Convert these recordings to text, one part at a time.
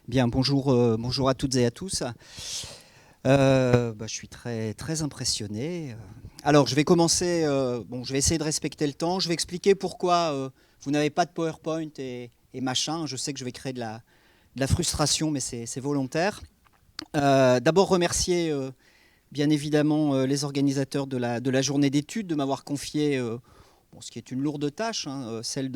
Bien, bonjour, bonjour à toutes et à tous. Je suis très, très impressionné. Alors, je vais commencer. Je vais essayer de respecter le temps. Je vais expliquer pourquoi vous n'avez pas de PowerPoint et machin. Je sais que je vais créer de la frustration, mais c'est volontaire. D'abord, remercier bien évidemment les organisateurs de la journée d'études de m'avoir confié ce qui est une lourde tâche, celle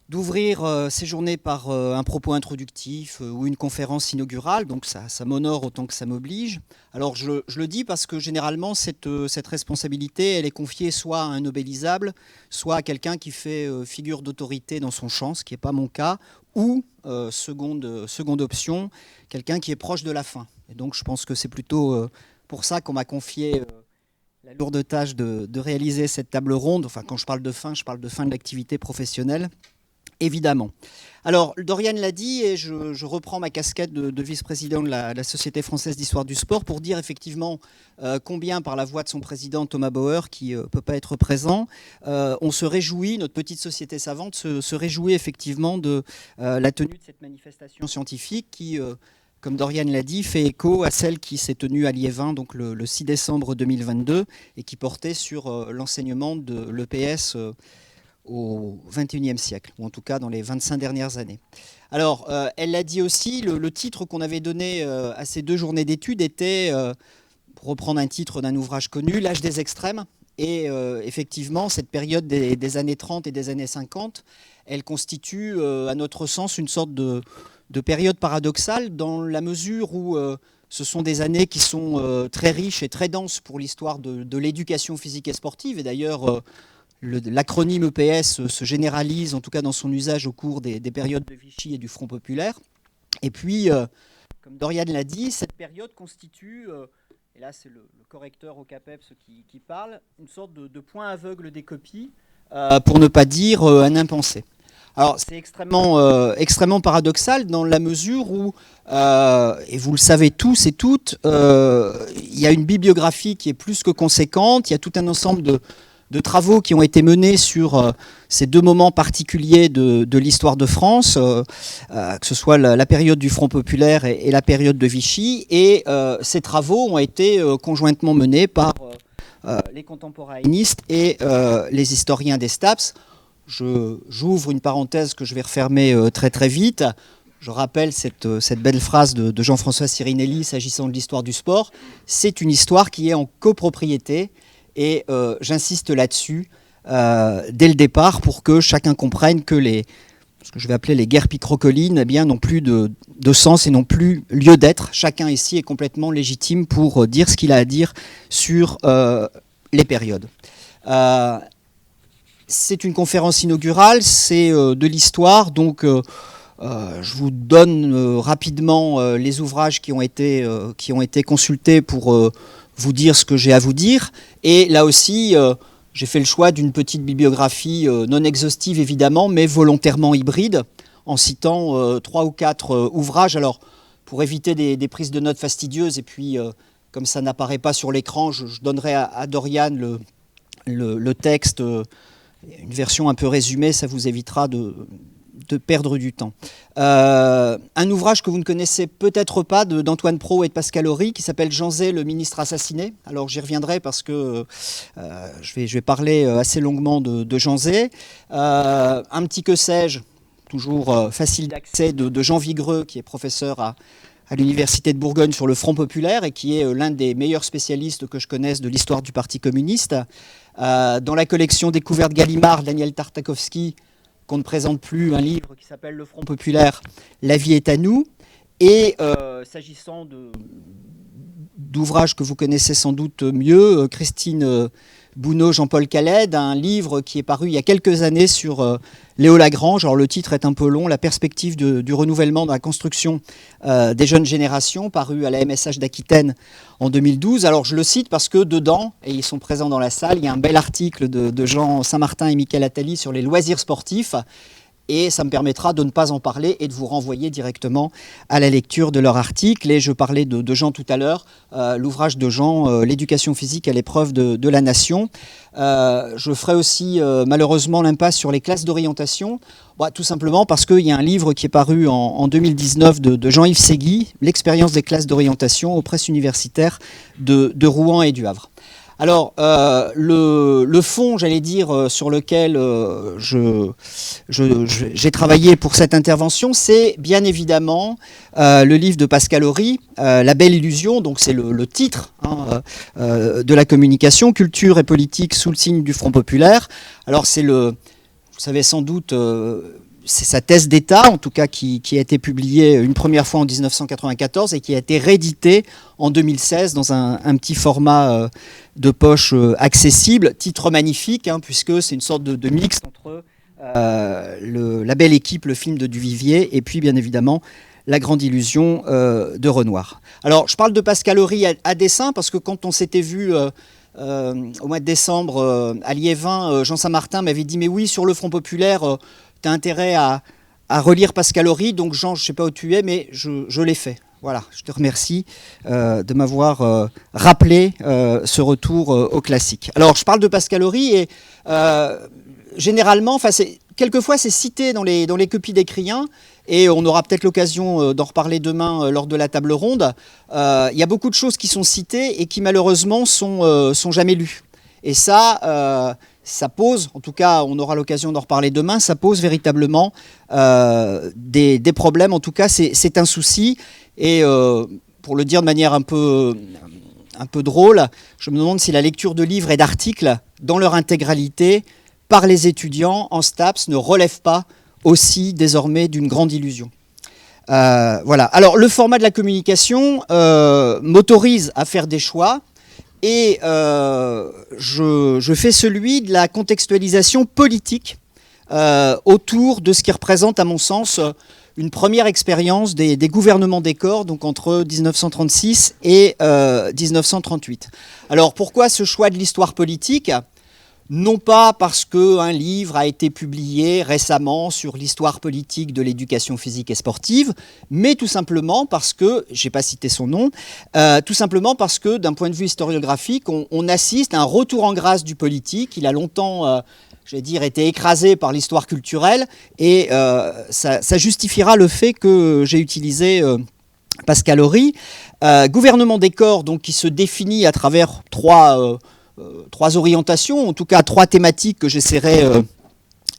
d'ouvrir ces journées par un propos introductif ou une conférence inaugurale, donc ça m'honore autant que ça m'oblige. Alors je le dis parce que généralement cette responsabilité, elle est confiée soit à un nobelisable, soit à quelqu'un qui fait figure d'autorité dans son champ, ce qui n'est pas mon cas, ou seconde option, quelqu'un qui est proche de la fin. Et donc je pense que c'est plutôt pour ça qu'on m'a confié la lourde tâche de réaliser cette table ronde. Enfin, quand je parle de fin de l'activité professionnelle. Évidemment. Alors, Dorian l'a dit, et je reprends ma casquette de vice-président de la Société française d'histoire du sport pour dire effectivement combien, par la voix de son président Thomas Bauer, qui ne peut pas être présent, on se réjouit, notre petite société savante se réjouit effectivement de la tenue de cette manifestation scientifique qui, comme Dorian l'a dit, fait écho à celle qui s'est tenue à Liévin donc le 6 décembre 2022 et qui portait sur l'enseignement de l'EPS au XXIe siècle, ou en tout cas dans les 25 dernières années. Alors, elle l'a dit aussi, le titre qu'on avait donné à ces 2 journées d'études était, pour reprendre un titre d'un ouvrage connu, L'âge des extrêmes. Et effectivement, cette période des années 30 et des années 50, elle constitue, à notre sens, une sorte de période paradoxale dans la mesure où ce sont des années qui sont très riches et très denses pour l'histoire de l'éducation physique et sportive. Et d'ailleurs, l'acronyme EPS se généralise, en tout cas dans son usage, au cours des périodes de Vichy et du Front populaire. Et puis, comme Dorian l'a dit, cette période constitue, et là c'est le correcteur au CAPEPS qui parle, une sorte de point aveugle des copies, pour ne pas dire un impensé. Alors c'est extrêmement paradoxal dans la mesure où, et vous le savez tous et toutes, il y a une bibliographie qui est plus que conséquente, il y a tout un ensemble de travaux qui ont été menés sur ces 2 moments particuliers de l'histoire de France, que ce soit la période du Front populaire et la période de Vichy. Et ces travaux ont été conjointement menés par les contemporanéistes et les historiens des STAPS. J'ouvre une parenthèse que je vais refermer très très vite. Je rappelle cette belle phrase de Jean-François Sirinelli s'agissant de l'histoire du sport. C'est une histoire qui est en copropriété. Et j'insiste là-dessus dès le départ pour que chacun comprenne que ce que je vais appeler les guerres picrocolines n'ont plus de sens et n'ont plus lieu d'être. Chacun ici est complètement légitime pour dire ce qu'il a à dire sur les périodes. C'est une conférence inaugurale, c'est de l'histoire, donc je vous donne rapidement les ouvrages qui ont été consultés pour vous dire ce que j'ai à vous dire. Et là aussi, j'ai fait le choix d'une petite bibliographie non exhaustive évidemment, mais volontairement hybride, en citant 3 ou 4 ouvrages. Alors, pour éviter des prises de notes fastidieuses, et puis comme ça n'apparaît pas sur l'écran, je donnerai à Dorian le texte, une version un peu résumée, ça vous évitera de perdre du temps. Un ouvrage que vous ne connaissez peut-être pas d'Antoine Pro et de Pascal Horry qui s'appelle Jean Zay, le ministre assassiné. Alors j'y reviendrai parce que je vais parler assez longuement de Jean Zay. Un petit que sais-je, toujours facile d'accès, de Jean Vigreux qui est professeur à l'Université de Bourgogne sur le Front populaire et qui est l'un des meilleurs spécialistes que je connaisse de l'histoire du Parti communiste. Dans la collection Découverte Gallimard, Daniel Tartakovsky, qu'on ne présente plus, un livre qui s'appelle Le Front populaire, La vie est à nous. Et s'agissant d'ouvrages que vous connaissez sans doute mieux, Christine Bounot, Jean-Paul Caled, un livre qui est paru il y a quelques années sur Léo Lagrange. Alors le titre est un peu long, La perspective du renouvellement dans la construction des jeunes générations, paru à la MSH d'Aquitaine en 2012. Alors je le cite parce que dedans, et ils sont présents dans la salle, il y a un bel article de Jean Saint-Martin et Michael Attali sur les loisirs sportifs. et ça me permettra de ne pas en parler et de vous renvoyer directement à la lecture de leur article. Et je parlais de Jean tout à l'heure, l'ouvrage de Jean, L'éducation physique à l'épreuve de la nation. Je ferai aussi malheureusement l'impasse sur les classes d'orientation, tout simplement parce qu'il y a un livre qui est paru en 2019 de Jean-Yves Segui, L'expérience des classes d'orientation aux presses universitaires de Rouen et du Havre. Alors, le fond, j'allais dire, sur lequel j'ai travaillé pour cette intervention, c'est bien évidemment le livre de Pascal Horry, La belle illusion, donc c'est le titre de la communication, culture et politique sous le signe du Front populaire. Alors, vous savez sans doute, c'est sa thèse d'État, en tout cas qui a été publiée une première fois en 1994 et qui a été rééditée en 2016 dans un petit format de poche accessible. Titre magnifique, puisque c'est une sorte de mix entre La belle équipe, le film de Duvivier, et puis bien évidemment La grande illusion de Renoir. Alors je parle de Pascal Horry à dessein parce que quand on s'était vu au mois de décembre à Liévin, Jean Saint-Martin m'avait dit « Mais oui, sur le Front populaire, tu as intérêt à relire Pascal Horry. » Donc Jean, je ne sais pas où tu es, mais je l'ai fait. Voilà, je te remercie de m'avoir rappelé ce retour au classique. Alors, je parle de Pascal Horry et généralement, quelquefois c'est cité dans les copies d'écriens et on aura peut-être l'occasion d'en reparler demain lors de la table ronde. Il y a beaucoup de choses qui sont citées et qui malheureusement sont jamais lues. Et ça pose, en tout cas on aura l'occasion d'en reparler demain, ça pose véritablement des problèmes. En tout cas, c'est un souci. Et pour le dire de manière un peu drôle, je me demande si la lecture de livres et d'articles dans leur intégralité par les étudiants en STAPS ne relève pas aussi désormais d'une grande illusion. Voilà. Alors le format de la communication m'autorise à faire des choix et je fais celui de la contextualisation politique autour de ce qui représente à mon sens une première expérience des gouvernements des corps, donc entre 1936 et 1938. Alors pourquoi ce choix de l'histoire politique ? Non pas parce qu'un livre a été publié récemment sur l'histoire politique de l'éducation physique et sportive, mais tout simplement parce que, je n'ai pas cité son nom, tout simplement parce que d'un point de vue historiographique, on assiste à un retour en grâce du politique. Il a longtemps été écrasé par l'histoire culturelle et ça justifiera le fait que j'ai utilisé Pascal Horry. Gouvernement des corps, donc, qui se définit à travers trois orientations, en tout cas trois thématiques que j'essaierai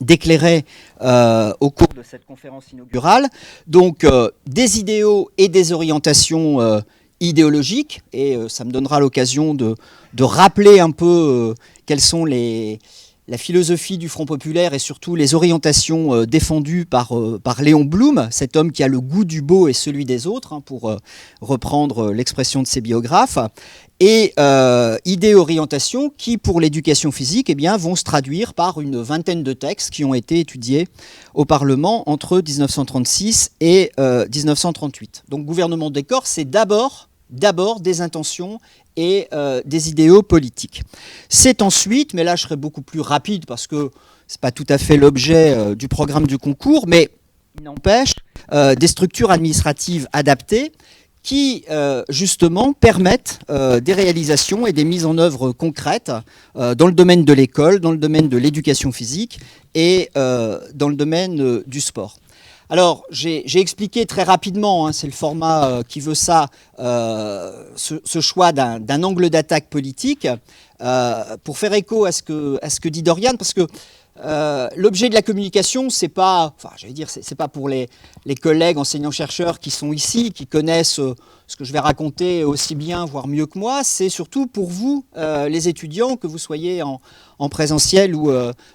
d'éclairer au cours de cette conférence inaugurale. Donc des idéaux et des orientations idéologiques, et ça me donnera l'occasion de rappeler un peu quelles sont la philosophie du Front populaire et surtout les orientations défendues par Léon Blum, cet homme qui a le goût du beau et celui des autres, pour reprendre l'expression de ses biographes, et idées-orientations qui, pour l'éducation physique, vont se traduire par une vingtaine de textes qui ont été étudiés au Parlement entre 1936 et 1938. Donc gouvernement des corps, c'est d'abord des intentions et des idéaux politiques. C'est ensuite, mais là je serai beaucoup plus rapide parce que ce n'est pas tout à fait l'objet du programme du concours, mais il n'empêche, des structures administratives adaptées qui justement permettent des réalisations et des mises en œuvre concrètes dans le domaine de l'école, dans le domaine de l'éducation physique et dans le domaine du sport. Alors, j'ai expliqué très rapidement, c'est le format qui veut ça, ce choix d'un angle d'attaque politique, pour faire écho à ce que dit Dorian, parce que l'objet de la communication, c'est pas pour les collègues enseignants-chercheurs qui sont ici, qui connaissent ce que je vais raconter aussi bien, voire mieux que moi, c'est surtout pour vous, les étudiants, que vous soyez en présentiel ou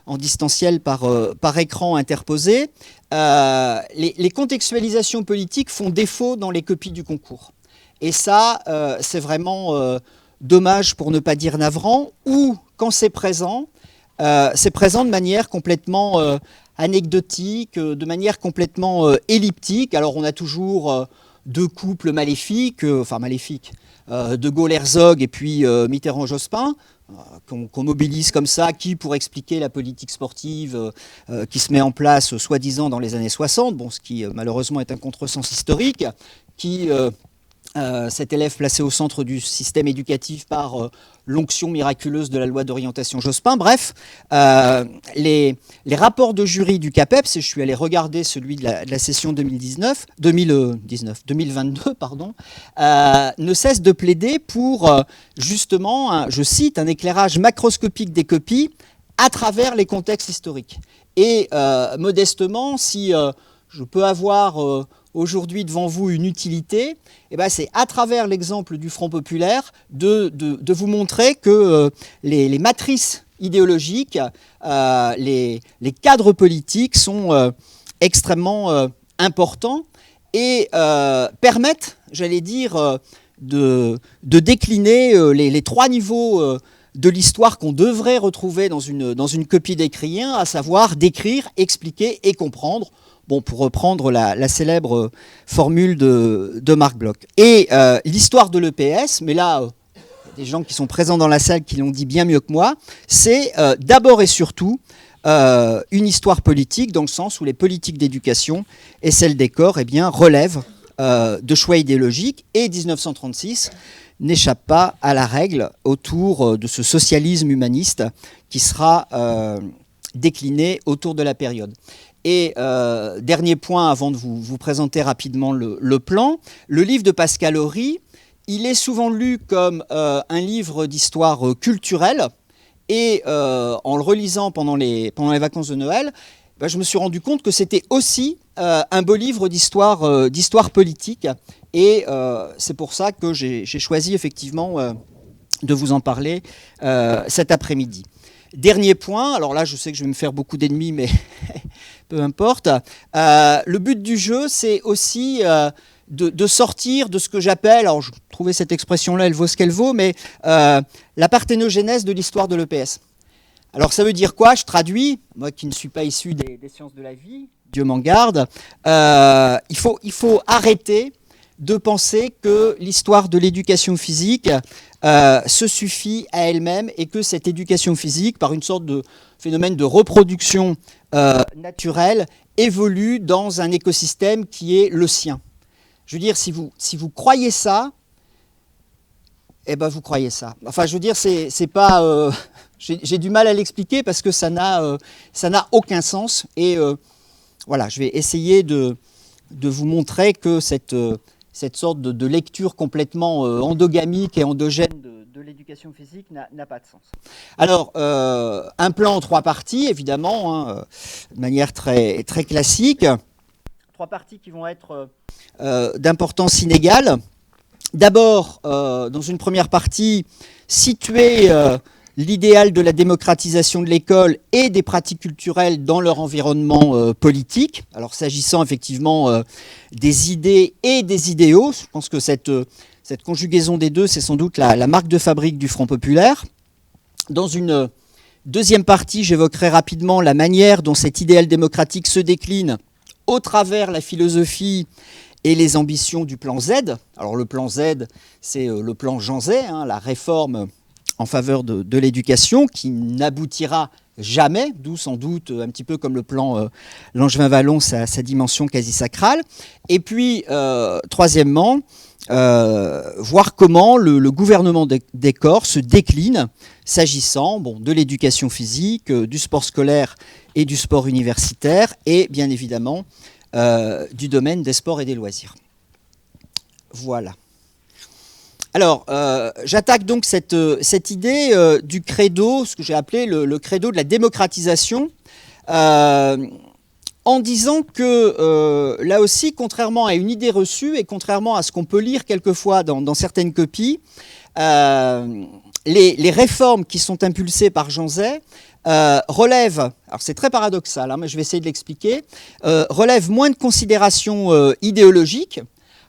en distanciel par écran interposé. Les contextualisations politiques font défaut dans les copies du concours. Et ça, c'est vraiment dommage, pour ne pas dire navrant, ou quand c'est présent de manière complètement anecdotique, de manière complètement elliptique. Alors on a toujours deux couples maléfiques, De Gaulle-Herzog et puis Mitterrand-Jospin. qu'on mobilise comme ça, qui pour expliquer la politique sportive qui se met en place soi-disant dans les années 60, bon, ce qui malheureusement est un contresens historique, qui cet élève placé au centre du système éducatif par l'onction miraculeuse de la loi d'orientation Jospin. Bref, les rapports de jury du CAPEPS, et je suis allé regarder celui de la session 2022, pardon, ne cessent de plaider pour justement, je cite, un éclairage macroscopique des copies à travers les contextes historiques. Et modestement, si je peux avoir aujourd'hui devant vous une utilité, eh ben c'est à travers l'exemple du Front populaire de vous montrer que les matrices idéologiques, les cadres politiques sont extrêmement importants et permettent, j'allais dire, de décliner les trois niveaux de l'histoire qu'on devrait retrouver dans une copie d'écrivain, à savoir décrire, expliquer et comprendre. Bon, pour reprendre la célèbre formule de Marc Bloch. Et l'histoire de l'EPS, mais là, des gens qui sont présents dans la salle qui l'ont dit bien mieux que moi, c'est d'abord et surtout une histoire politique, dans le sens où les politiques d'éducation et celles des corps relèvent de choix idéologiques, et 1936 n'échappe pas à la règle autour de ce socialisme humaniste qui sera décliné autour de la période. Et dernier point avant de vous présenter rapidement le plan, le livre de Pascal Horry, il est souvent lu comme un livre d'histoire culturelle, et en le relisant pendant les vacances de Noël, je me suis rendu compte que c'était aussi un beau livre d'histoire politique, et c'est pour ça que j'ai choisi effectivement de vous en parler cet après-midi. Dernier point, alors là je sais que je vais me faire beaucoup d'ennemis, mais peu importe. Le but du jeu, c'est aussi de sortir de ce que j'appelle, alors je trouvais cette expression-là, elle vaut ce qu'elle vaut, mais la parthénogénèse de l'histoire de l'EPS. Alors ça veut dire quoi? Je traduis, moi qui ne suis pas issu des sciences de la vie, Dieu m'en garde, il faut arrêter de penser que l'histoire de l'éducation physique se suffit à elle-même, et que cette éducation physique, par une sorte de phénomène de reproduction naturelle, évolue dans un écosystème qui est le sien. Je veux dire, si vous croyez ça, eh ben vous croyez ça. Enfin, je veux dire, c'est pas... j'ai du mal à l'expliquer parce que ça n'a aucun sens. Et voilà, je vais essayer de vous montrer que cette sorte de lecture complètement endogamique et endogène de l'éducation physique n'a pas de sens. Alors, un plan en trois parties, évidemment, de manière très, très classique. Trois parties qui vont être d'importance inégale. D'abord, dans une première partie, situer l'idéal de la démocratisation de l'école et des pratiques culturelles dans leur environnement politique. Alors, s'agissant effectivement des idées et des idéaux, je pense que cette conjugaison des deux, c'est sans doute la marque de fabrique du Front populaire. Dans une deuxième partie, j'évoquerai rapidement la manière dont cet idéal démocratique se décline au travers la philosophie et les ambitions du plan Z. Alors le plan Z, c'est le plan Jean Zay, la réforme en faveur de l'éducation, qui n'aboutira jamais, d'où sans doute un petit peu comme le plan Langevin-Wallon, sa dimension quasi sacrale. Et puis, troisièmement, voir comment le gouvernement des corps se décline s'agissant de l'éducation physique, du sport scolaire et du sport universitaire, et bien évidemment du domaine des sports et des loisirs. Voilà. Alors, j'attaque donc cette idée du credo, ce que j'ai appelé le credo de la démocratisation, en disant que, là aussi, contrairement à une idée reçue et contrairement à ce qu'on peut lire quelquefois dans certaines copies, les réformes qui sont impulsées par Jean Zay relèvent, alors c'est très paradoxal, mais je vais essayer de l'expliquer, relèvent moins de considérations idéologiques.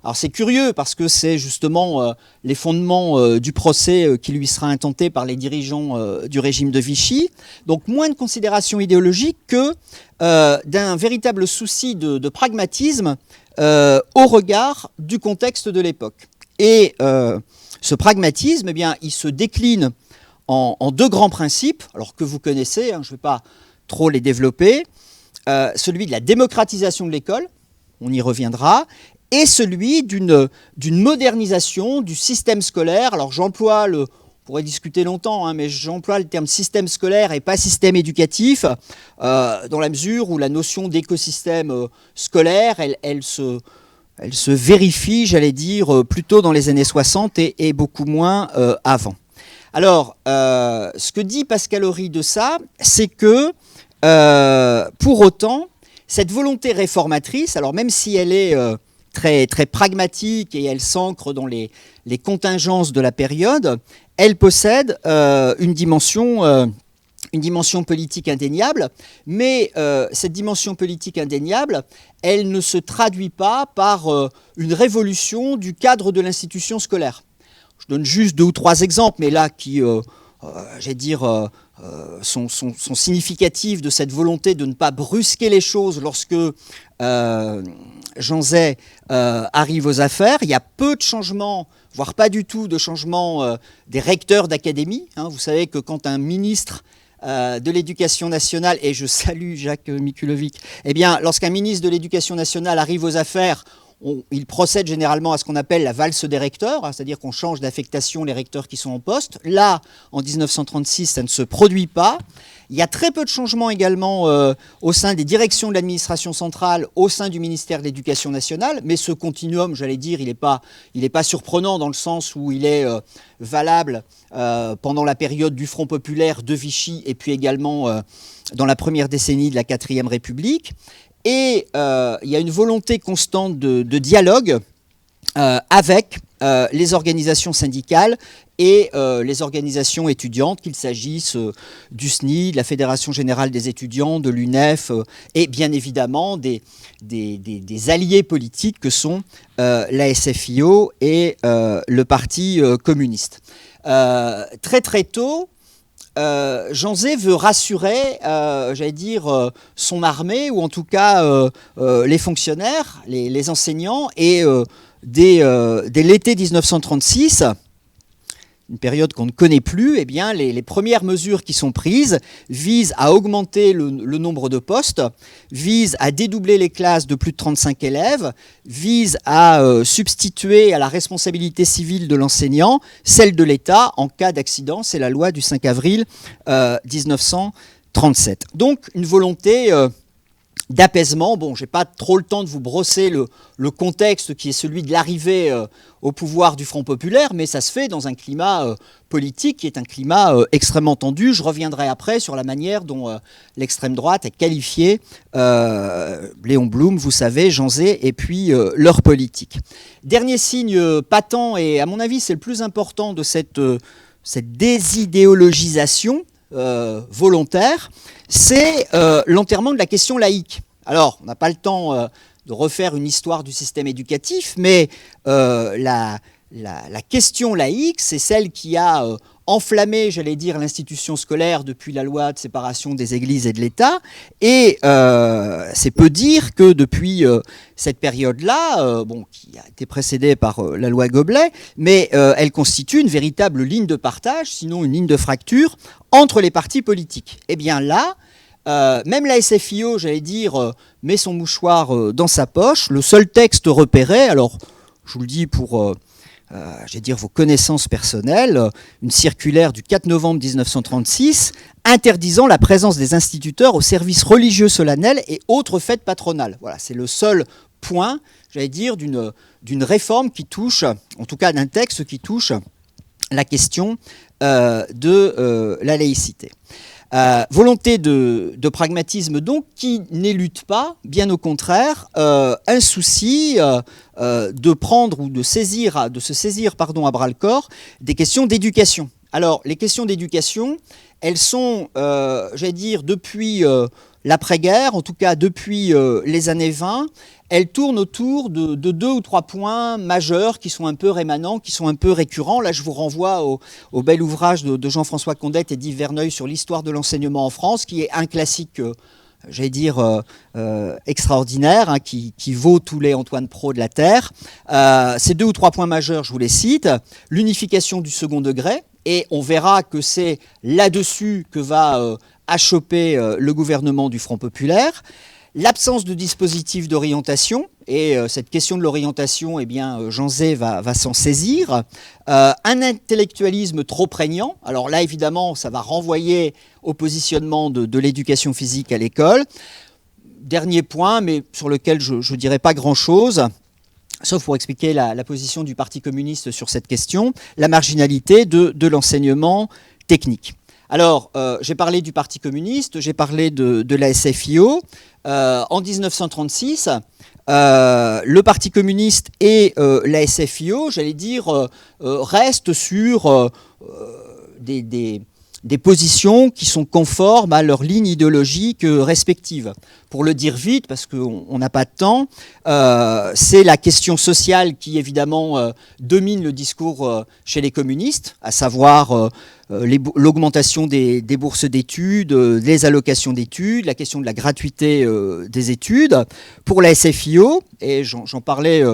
Alors c'est curieux parce que c'est justement les fondements du procès qui lui sera intenté par les dirigeants du régime de Vichy. Donc moins de considérations idéologiques que d'un véritable souci de pragmatisme au regard du contexte de l'époque. Et ce pragmatisme, il se décline en deux grands principes, alors que vous connaissez, je ne vais pas trop les développer, celui de la démocratisation de l'école, on y reviendra, et celui d'une modernisation du système scolaire. Alors j'emploie on pourrait discuter longtemps, mais j'emploie le terme système scolaire et pas système éducatif, dans la mesure où la notion d'écosystème scolaire, elle se vérifie, j'allais dire, plutôt dans les années 60 et beaucoup moins avant. Alors, ce que dit Pascal Horry de ça, c'est que, pour autant, cette volonté réformatrice, alors même si elle est très, très pragmatique et elle s'ancre dans les contingences de la période, elle possède une dimension politique indéniable, mais cette dimension politique indéniable, elle ne se traduit pas par une révolution du cadre de l'institution scolaire. Je donne juste 2 ou 3 exemples, mais là qui, j'allais dire, sont significatifs de cette volonté de ne pas brusquer les choses lorsque Jean Zay arrive aux affaires. Il y a peu de changements, voire pas du tout de changements des recteurs d'académie. Vous savez que quand un ministre de l'Éducation nationale, et je salue Jacques Mikulovic, eh bien, lorsqu'un ministre de l'Éducation nationale arrive aux affaires, il procède généralement à ce qu'on appelle la valse des recteurs, c'est-à-dire qu'on change d'affectation les recteurs qui sont en poste. Là, en 1936, ça ne se produit pas. Il y a très peu de changements également au sein des directions de l'administration centrale, au sein du ministère de l'Éducation nationale, mais ce continuum, j'allais dire, il n'est pas surprenant dans le sens où il est valable pendant la période du Front populaire, de Vichy, et puis également dans la première décennie de la 4e République. Et il y a une volonté constante de dialogue avec les organisations syndicales et les organisations étudiantes, qu'il s'agisse du SNI, de la Fédération Générale des Étudiants, de l'UNEF, et bien évidemment des alliés politiques que sont la SFIO et le Parti communiste. Très très tôt, Jean Zay veut rassurer, j'allais dire, son armée, ou en tout cas les fonctionnaires, les enseignants, et dès l'été 1936, une période qu'on ne connaît plus, eh bien, les premières mesures qui sont prises visent à augmenter le nombre de postes, visent à dédoubler les classes de plus de 35 élèves, visent à substituer à la responsabilité civile de l'enseignant celle de l'État en cas d'accident. C'est la loi du 5 avril 1937. Donc une volonté d'apaisement. Bon, je n'ai pas trop le temps de vous brosser le contexte qui est celui de l'arrivée au pouvoir du Front populaire, mais ça se fait dans un climat politique qui est un climat extrêmement tendu. Je reviendrai après sur la manière dont l'extrême droite a qualifié Léon Blum, vous savez, Jean Zay, et puis leur politique. Dernier signe patent, et à mon avis c'est le plus important de cette désidéologisation volontaire, c'est l'enterrement de la question laïque. Alors, on n'a pas le temps de refaire une histoire du système éducatif, mais la question laïque, c'est celle qui a enflammé, j'allais dire, l'institution scolaire depuis la loi de séparation des églises et de l'État, et c'est peu dire que depuis cette période-là, qui a été précédée par la loi Goblet, mais elle constitue une véritable ligne de partage, sinon une ligne de fracture, entre les partis politiques. Et bien là, même la SFIO, j'allais dire, met son mouchoir dans sa poche. Le seul texte repéré, alors je vous le dis pour j'allais dire vos connaissances personnelles, une circulaire du 4 novembre 1936 interdisant la présence des instituteurs aux services religieux solennels et autres fêtes patronales. Voilà, c'est le seul point, j'allais dire, d'une réforme qui touche, en tout cas d'un texte qui touche la question de la laïcité. Volonté de pragmatisme donc qui n'élude pas, bien au contraire, un souci de prendre ou de se saisir à bras-le-corps des questions d'éducation. Alors les questions d'éducation, elles sont, j'allais dire, depuis l'après-guerre, en tout cas depuis les années 20, elles tournent autour de 2 ou 3 points majeurs qui sont un peu rémanents, qui sont un peu récurrents. Là, je vous renvoie au bel ouvrage de Jean-François Condette et d'Yves Verneuil sur l'histoire de l'enseignement en France, qui est un classique, j'allais dire, extraordinaire, qui vaut tous les Antoine Pro de la Terre. Ces 2 ou 3 points majeurs, je vous les cite. L'unification du second degré, et on verra que c'est là-dessus que va achoper le gouvernement du Front populaire. L'absence de dispositif d'orientation, et cette question de l'orientation, eh bien, Jean Zay va s'en saisir. Un intellectualisme trop prégnant, alors là, évidemment, ça va renvoyer au positionnement de l'éducation physique à l'école. Dernier point, mais sur lequel je ne dirais pas grand-chose, sauf pour expliquer la position du Parti communiste sur cette question, la marginalité de l'enseignement technique. Alors, j'ai parlé du Parti communiste, j'ai parlé de la SFIO. En 1936, le Parti communiste et la SFIO, j'allais dire, restent sur des positions qui sont conformes à leur ligne idéologique respective. Pour le dire vite, parce qu'on n'a pas de temps, c'est la question sociale qui, évidemment, domine le discours chez les communistes, à savoir l'augmentation des bourses d'études, les allocations d'études, la question de la gratuité des études. Pour la SFIO, et j'en parlais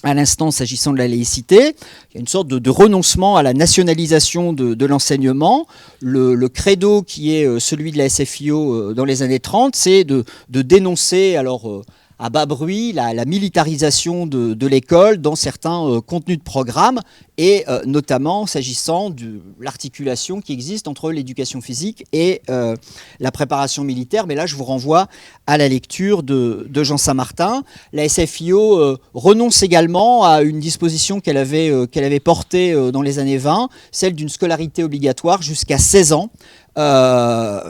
à l'instant s'agissant de la laïcité, il y a une sorte de renoncement à la nationalisation de l'enseignement. Le credo qui est celui de la SFIO dans les années 30, c'est de dénoncer, alors à bas bruit, la militarisation de l'école dans certains contenus de programme, et notamment s'agissant de l'articulation qui existe entre l'éducation physique et la préparation militaire. Mais là, je vous renvoie à la lecture de Jean Saint-Martin. La SFIO renonce également à une disposition qu'elle avait portée dans les années 20, celle d'une scolarité obligatoire jusqu'à 16 ans,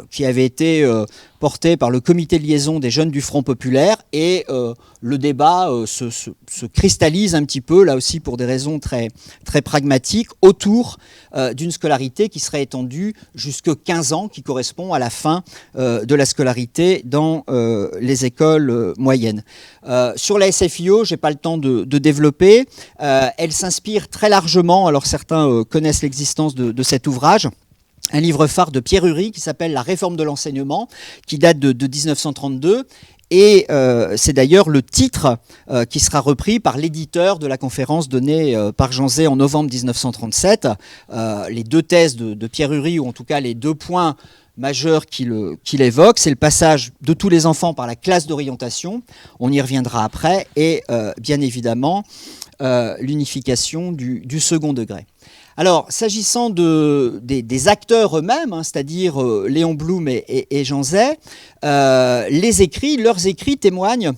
qui avait été porté par le comité de liaison des jeunes du Front populaire, et le débat se cristallise un petit peu, là aussi pour des raisons très, très pragmatiques, autour d'une scolarité qui serait étendue jusqu'à 15 ans, qui correspond à la fin de la scolarité dans les écoles moyennes. Sur la SFIO, je n'ai pas le temps de développer, elle s'inspire très largement, alors certains connaissent l'existence de cet ouvrage, un livre phare de Pierre Ury qui s'appelle « La réforme de l'enseignement », qui date de 1932. Et c'est d'ailleurs le titre qui sera repris par l'éditeur de la conférence donnée par Jean Zay en novembre 1937. Les deux thèses de Pierre Ury, ou en tout cas les deux points majeurs qu'il évoque, c'est le passage de tous les enfants par la classe d'orientation, on y reviendra après, et bien évidemment l'unification du second degré. Alors, s'agissant des acteurs eux-mêmes, hein, c'est-à-dire Léon Blum et Jean Zay, leurs écrits témoignent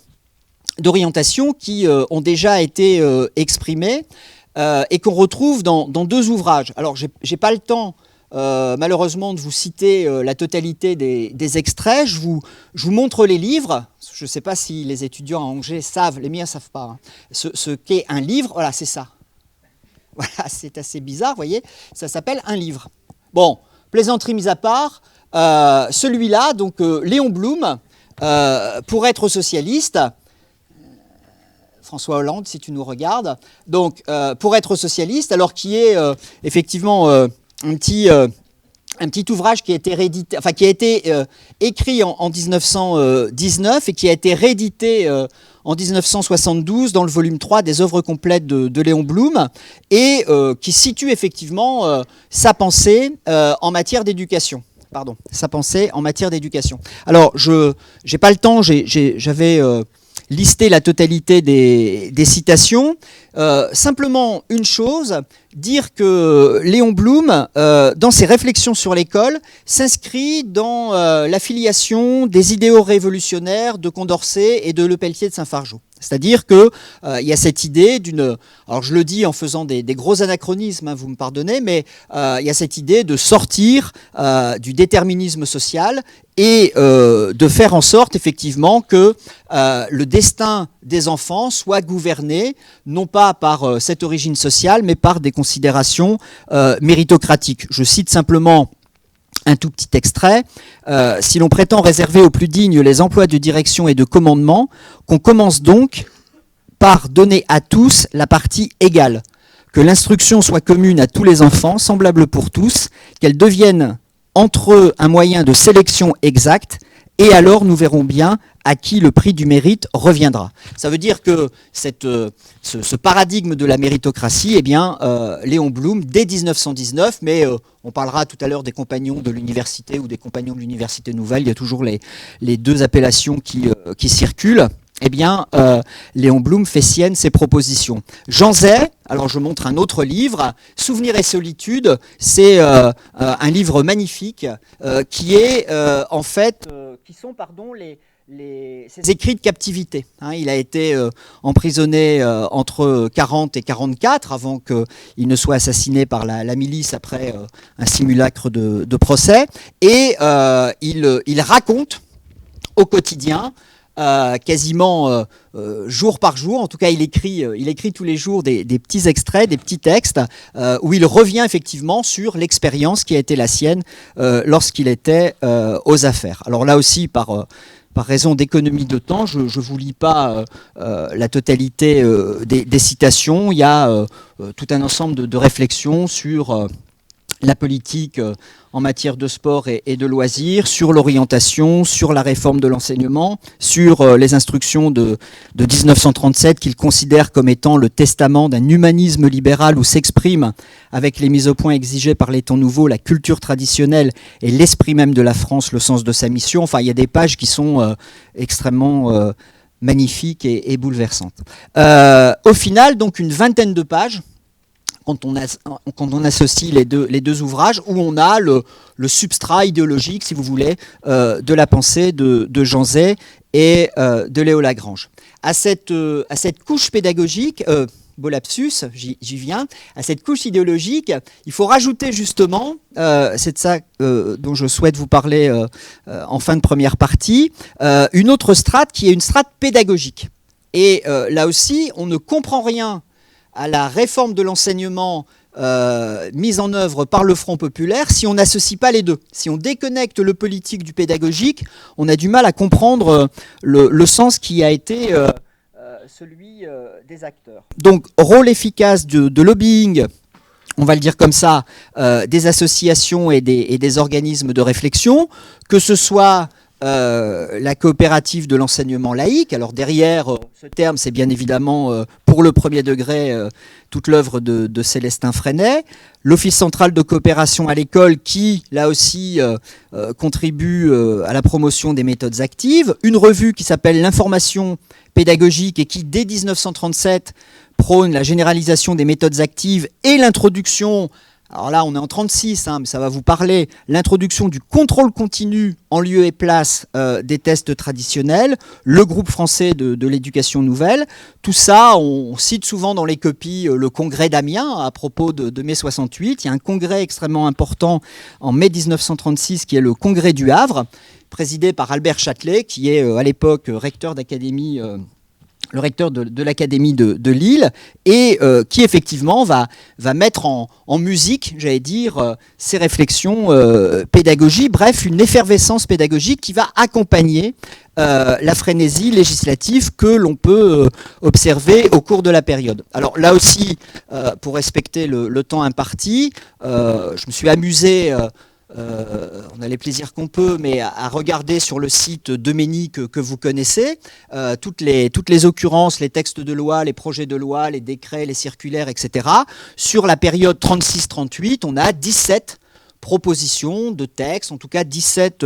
d'orientations qui ont déjà été exprimées et qu'on retrouve dans deux ouvrages. Alors, j'ai pas le temps, malheureusement, de vous citer la totalité des extraits. Je vous montre les livres. Je ne sais pas si les étudiants à Angers savent, les miens ne savent pas, hein, ce qu'est un livre. Voilà, c'est ça. Voilà, c'est assez bizarre, vous voyez, ça s'appelle un livre. Bon, plaisanterie mise à part, celui-là, donc Léon Blum, pour être socialiste, François Hollande, si tu nous regardes, donc pour être socialiste, alors qui est effectivement un petit ouvrage qui a été réédité, enfin qui a été écrit en 1919 et qui a été réédité en 1972 dans le volume 3 des œuvres complètes de Léon Blum, et qui situe effectivement sa pensée en matière d'éducation. Pardon, sa pensée en matière d'éducation. Alors, je n'ai pas le temps, j'avais listé la totalité des citations. Simplement une chose, dire que Léon Blum, dans ses réflexions sur l'école, s'inscrit dans l'affiliation des idéaux révolutionnaires de Condorcet et de Lepelletier de Saint-Fargeau. C'est-à-dire qu'il y a cette idée d'une... Alors je le dis en faisant des gros anachronismes, hein, vous me pardonnez, mais il y a cette idée de sortir du déterminisme social et de faire en sorte effectivement que le destin des enfants soit gouverné, non pas par cette origine sociale, mais par des considérations méritocratiques. Je cite simplement un tout petit extrait. Si l'on prétend réserver aux plus dignes les emplois de direction et de commandement, qu'on commence donc par donner à tous la partie égale, que l'instruction soit commune à tous les enfants, semblable pour tous, qu'elle devienne entre eux un moyen de sélection exacte, et alors nous verrons bien à qui le prix du mérite reviendra. Ça veut dire que ce paradigme de la méritocratie, eh bien, Léon Blum, dès 1919, mais on parlera tout à l'heure des compagnons de l'université ou des compagnons de l'université nouvelle, il y a toujours les deux appellations qui circulent. Eh bien, Léon Blum fait sienne ses propositions. Jean Zay, alors je montre un autre livre, Souvenirs et solitude, c'est un livre magnifique qui est en fait, qui sont ses écrits de captivité. Hein, il a été emprisonné entre 40 et 44 avant qu'il ne soit assassiné par la milice après un simulacre de procès. Et il raconte au quotidien, quasiment jour par jour, en tout cas il écrit tous les jours des petits extraits, des petits textes, où il revient effectivement sur l'expérience qui a été la sienne lorsqu'il était aux affaires. Alors là aussi, par raison d'économie de temps, je ne vous lis pas la totalité des citations. Il y a tout un ensemble de réflexions sur la politique en matière de sport et de loisirs, sur l'orientation, sur la réforme de l'enseignement, sur les instructions de 1937 qu'il considère comme étant le testament d'un humanisme libéral où s'exprime, avec les mises au point exigées par les temps nouveaux, la culture traditionnelle et l'esprit même de la France, le sens de sa mission. Enfin, il y a des pages qui sont extrêmement magnifiques et bouleversantes. Au final, donc une vingtaine de pages, quand on associe les deux ouvrages, où on a le substrat idéologique, si vous voulez, de la pensée de Jean Zay et de Léo Lagrange. À cette couche pédagogique, beau lapsus, j'y viens, à cette couche idéologique, il faut rajouter justement, c'est de ça dont je souhaite vous parler en fin de première partie, une autre strate qui est une strate pédagogique. Et là aussi, on ne comprend rien à la réforme de l'enseignement mise en œuvre par le Front populaire si on n'associe pas les deux. Si on déconnecte le politique du pédagogique, on a du mal à comprendre le sens qui a été celui des acteurs. Donc, rôle efficace de lobbying, on va le dire comme ça, des associations et des organismes de réflexion, que ce soit la coopérative de l'enseignement laïque. Alors derrière ce terme, c'est bien évidemment pour le premier degré toute l'œuvre de Célestin Freinet, l'Office central de coopération à l'école qui, là aussi, contribue à la promotion des méthodes actives, une revue qui s'appelle l'Information pédagogique et qui, dès 1937, prône la généralisation des méthodes actives et l'introduction. Alors là, on est en 36, mais ça va vous parler. L'introduction du contrôle continu en lieu et place des tests traditionnels, le groupe français de l'éducation nouvelle. Tout ça, on cite souvent dans les copies le congrès d'Amiens à propos de mai 68. Il y a un congrès extrêmement important en mai 1936 qui est le congrès du Havre, présidé par Albert Châtelet, qui est à l'époque recteur d'académie. Le recteur de l'Académie de Lille, et qui effectivement va mettre en musique, j'allais dire, ses réflexions pédagogiques, bref, une effervescence pédagogique qui va accompagner la frénésie législative que l'on peut observer au cours de la période. Alors là aussi, pour respecter le temps imparti, je me suis amusé... on a les plaisirs qu'on peut, mais à regarder sur le site Deménique que vous connaissez, toutes les occurrences, les textes de loi, les projets de loi, les décrets, les circulaires, etc. Sur la période 36-38, on a 17 propositions de textes, en tout cas 17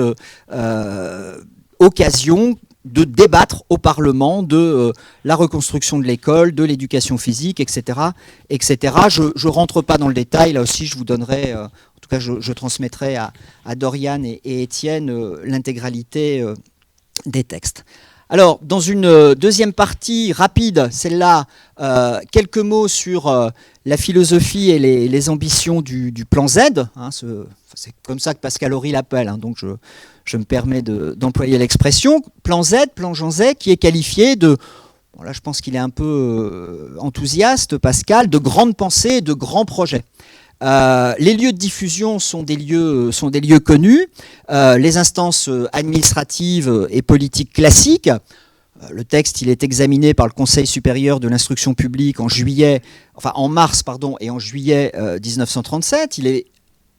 occasions de débattre au Parlement de la reconstruction de l'école, de l'éducation physique, etc. etc. Je ne rentre pas dans le détail, là aussi je vous donnerai... En tout cas, je transmettrai à Doriane et Étienne l'intégralité des textes. Alors, dans une deuxième partie rapide, celle-là, quelques mots sur la philosophie et les ambitions du plan Z. Hein, c'est comme ça que Pascal Horry l'appelle, hein, donc je me permets d'employer l'expression. Plan Z, plan Jean Zay, qui est qualifié de... Bon, là, je pense qu'il est un peu enthousiaste, Pascal, de grandes pensées et de grands projets. Les lieux de diffusion sont des lieux connus, les instances administratives et politiques classiques. Le texte, il est examiné par le Conseil supérieur de l'instruction publique en mars et en juillet 1937. Il est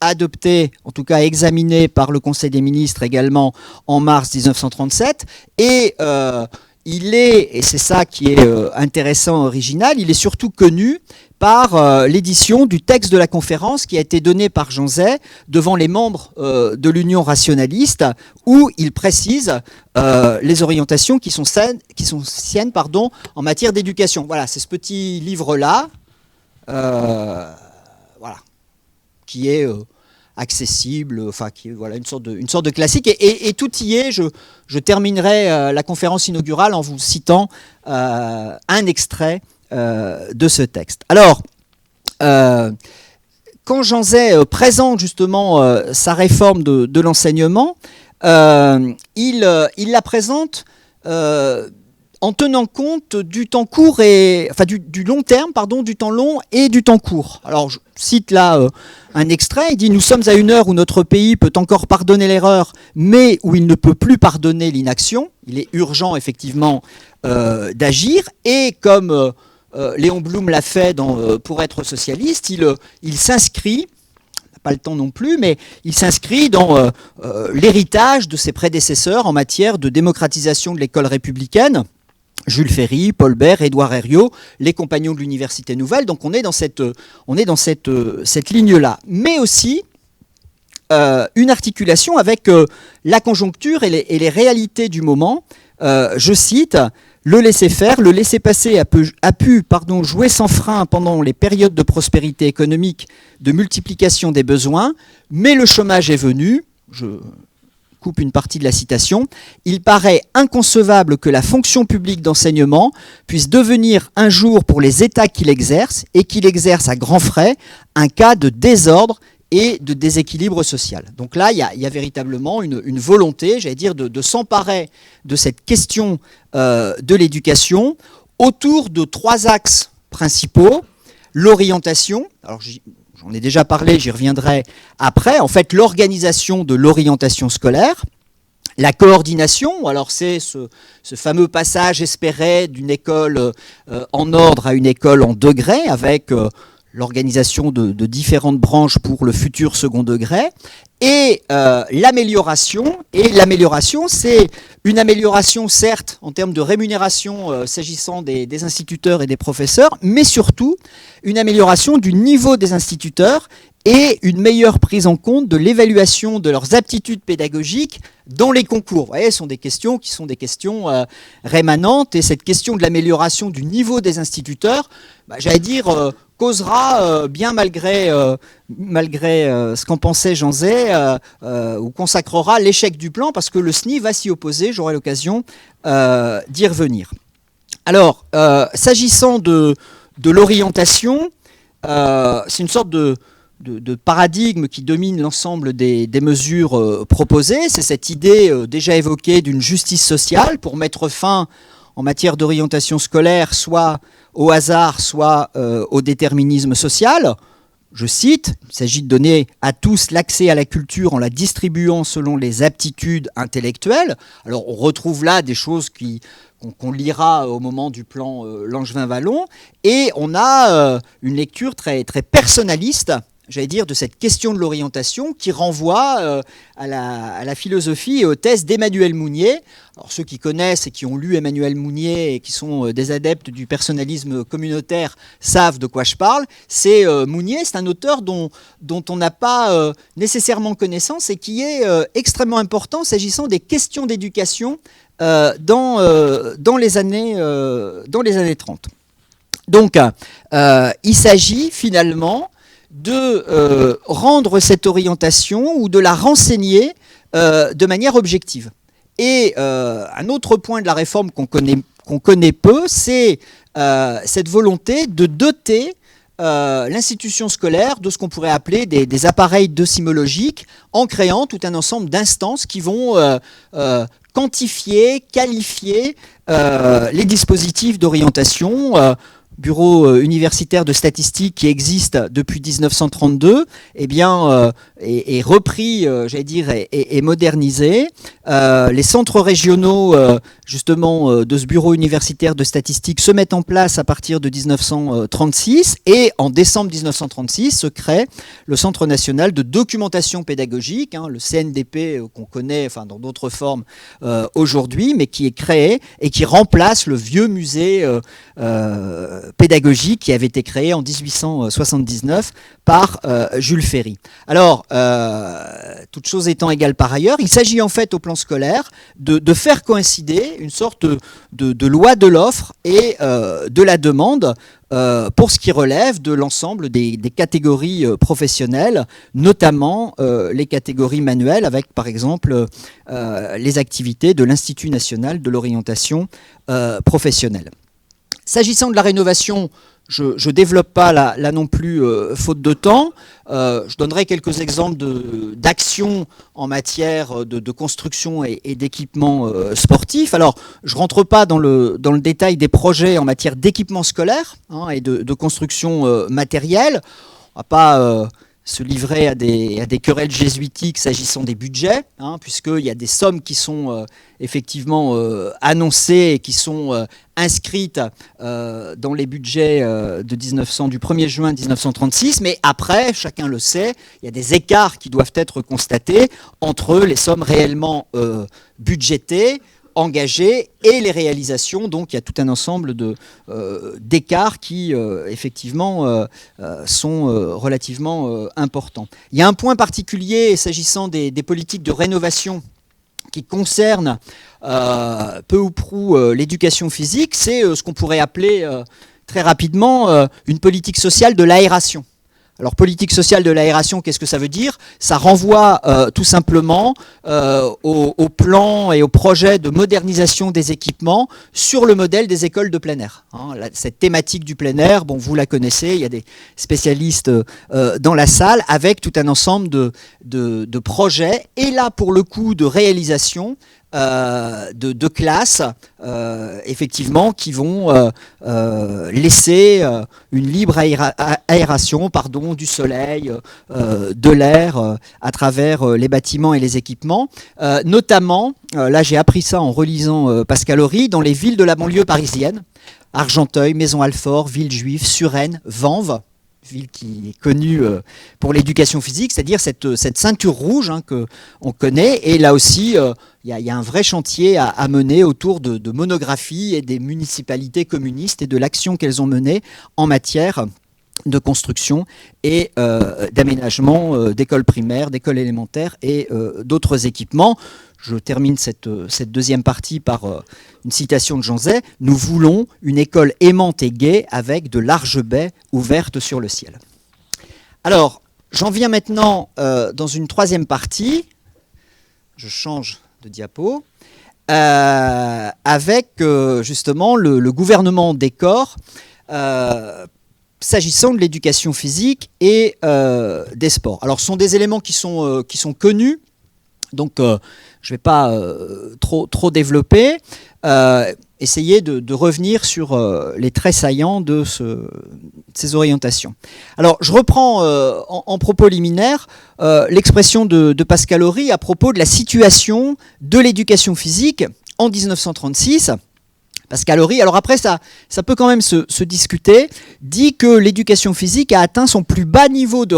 adopté, en tout cas examiné par le Conseil des ministres également en mars 1937, et il est, et c'est ça qui est intéressant, original, il est surtout connu par l'édition du texte de la conférence qui a été donné par Jean Zay devant les membres de l'Union rationaliste, où il précise les orientations qui sont siennes en matière d'éducation. Voilà, c'est ce petit livre-là, voilà, qui est accessible, enfin qui est voilà, une sorte de classique, et tout y est. Je terminerai la conférence inaugurale en vous citant un extrait de ce texte. Alors, quand Jean Zay présente justement sa réforme de l'enseignement, il la présente en tenant compte du temps court du long terme, du temps long et du temps court. Alors, je cite là un extrait, il dit « Nous sommes à une heure où notre pays peut encore pardonner l'erreur, mais où il ne peut plus pardonner l'inaction. Il est urgent, effectivement, d'agir. Et comme Léon Blum l'a fait Pour être socialiste, il s'inscrit, pas le temps non plus, mais il s'inscrit dans l'héritage de ses prédécesseurs en matière de démocratisation de l'école républicaine. Jules Ferry, Paul Bert, Édouard Herriot, les compagnons de l'Université Nouvelle. Donc on est dans cette ligne-là. Mais aussi une articulation avec la conjoncture et les réalités du moment. Je cite, « Le laisser-faire, le laisser-passer a pu jouer sans frein pendant les périodes de prospérité économique, de multiplication des besoins, mais le chômage est venu. » Je coupe une partie de la citation. « Il paraît inconcevable que la fonction publique d'enseignement puisse devenir un jour pour les États qui l'exercent et qui l'exercent à grands frais un cas de désordre et de déséquilibre social. » Donc là, il y a véritablement une volonté, j'allais dire, de s'emparer de cette question de l'éducation autour de trois axes principaux. L'orientation, alors j'en ai déjà parlé, j'y reviendrai après, en fait l'organisation de l'orientation scolaire, la coordination, alors c'est ce fameux passage espéré d'une école en ordre à une école en degré, avec l'organisation de différentes branches pour le futur second degré, et l'amélioration. Et l'amélioration, c'est une amélioration, certes, en termes de rémunération s'agissant des instituteurs et des professeurs, mais surtout une amélioration du niveau des instituteurs et une meilleure prise en compte de l'évaluation de leurs aptitudes pédagogiques dans les concours. Vous voyez, ce sont des questions qui sont des questions rémanentes, et cette question de l'amélioration du niveau des instituteurs, j'allais dire, causera, bien malgré ce qu'en pensait Jean Zay, ou consacrera l'échec du plan, parce que le SNI va s'y opposer, j'aurai l'occasion d'y revenir. Alors, s'agissant de l'orientation, c'est une sorte de paradigme qui domine l'ensemble des mesures proposées. C'est cette idée déjà évoquée d'une justice sociale pour mettre fin en matière d'orientation scolaire, soit au hasard, soit au déterminisme social. Je cite, il s'agit de donner à tous l'accès à la culture en la distribuant selon les aptitudes intellectuelles. Alors on retrouve là des choses qu'on lira au moment du plan Langevin-Vallon, et on a une lecture très, très personnaliste, j'allais dire, de cette question de l'orientation qui renvoie à la philosophie et aux thèses d'Emmanuel Mounier. Alors ceux qui connaissent et qui ont lu Emmanuel Mounier et qui sont des adeptes du personnalisme communautaire savent de quoi je parle. Mounier, c'est un auteur dont on n'a pas nécessairement connaissance et qui est extrêmement important s'agissant des questions d'éducation dans les années 30. Donc il s'agit finalement de rendre cette orientation ou de la renseigner de manière objective. Et un autre point de la réforme qu'on connaît peu, c'est cette volonté de doter l'institution scolaire de ce qu'on pourrait appeler des appareils docimologiques, en créant tout un ensemble d'instances qui vont quantifier, qualifier les dispositifs d'orientation. bureau universitaire de statistique qui existe depuis 1932, eh bien, est repris, j'allais dire, et modernisé. Les centres régionaux, justement, de ce bureau universitaire de statistique se mettent en place à partir de 1936, et en décembre 1936 se crée le Centre national de documentation pédagogique, hein, le CNDP qu'on connaît, enfin, dans d'autres formes aujourd'hui, mais qui est créé et qui remplace le vieux musée pédagogique qui avait été créé en 1879 par Jules Ferry. Alors, toutes choses étant égales par ailleurs, il s'agit en fait au plan scolaire de faire coïncider une sorte de loi de l'offre et de la demande pour ce qui relève de l'ensemble des catégories professionnelles, notamment les catégories manuelles, avec par exemple les activités de l'Institut national de l'orientation professionnelle. S'agissant de la rénovation, je ne développe pas là non plus, faute de temps. Je donnerai quelques exemples d'actions en matière de construction et d'équipement sportif. Alors, je ne rentre pas dans le détail des projets en matière d'équipement scolaire, hein, et de construction matérielle. On ne va pas se livrer à des querelles jésuitiques s'agissant des budgets, hein, puisqu'il y a des sommes qui sont effectivement annoncées et qui sont inscrites dans les budgets du 1er juin 1936, mais après, chacun le sait, il y a des écarts qui doivent être constatés entre les sommes réellement budgétées, engagés et les réalisations. Donc il y a tout un ensemble d'écarts qui effectivement sont relativement importants. Il y a un point particulier s'agissant des politiques de rénovation qui concerne peu ou prou l'éducation physique, c'est ce qu'on pourrait appeler très rapidement une politique sociale de l'aération. Alors, politique sociale de l'aération, qu'est-ce que ça veut dire? Ça renvoie tout simplement au plan et au projet de modernisation des équipements sur le modèle des écoles de plein air. Hein, cette thématique du plein air, bon, vous la connaissez, il y a des spécialistes dans la salle, avec tout un ensemble de projets, et là, pour le coup, de réalisation, de classes, effectivement, qui vont laisser une libre aération du soleil, de l'air, à travers les bâtiments et les équipements. Notamment, là j'ai appris ça en relisant Pascal Horry, dans les villes de la banlieue parisienne, Argenteuil, Maisons-Alfort, Villejuif, Suresnes, Vanves, ville qui est connue pour l'éducation physique, c'est-à-dire cette ceinture rouge, hein, qu'on connaît. Et là aussi, il y a un vrai chantier à mener autour de monographies et des municipalités communistes et de l'action qu'elles ont menée en matière de construction et d'aménagement d'écoles primaires, d'écoles élémentaires et d'autres équipements. Je termine cette deuxième partie par une citation de Jean Zay. « Nous voulons une école aimante et gaie avec de larges baies ouvertes sur le ciel. » Alors, j'en viens maintenant dans une troisième partie. Je change de diapo. Avec justement le gouvernement des corps, s'agissant de l'éducation physique et des sports. Alors, ce sont des éléments qui sont connus, donc je ne vais pas trop développer, essayer de revenir sur les traits saillants de ces orientations. Alors, je reprends en propos liminaire l'expression de Pascal Horry à propos de la situation de l'éducation physique en 1936. Pascal Horry, alors après ça peut quand même se discuter, dit que l'éducation physique a atteint son plus bas niveau de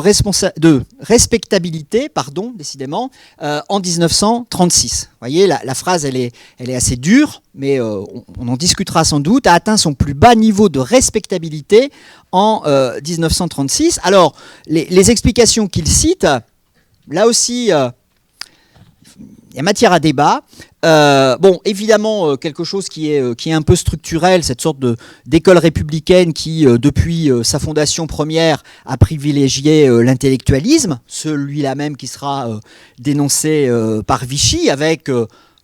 respectabilité, décidément, en 1936. Vous voyez, la phrase elle est assez dure, mais on en discutera sans doute, a atteint son plus bas niveau de respectabilité en 1936. Alors, les explications qu'il cite, là aussi, il y a matière à débat. Bon, évidemment, quelque chose qui est un peu structurel, cette sorte d'école républicaine qui, depuis sa fondation première, a privilégié l'intellectualisme, celui-là même qui sera dénoncé par Vichy, avec,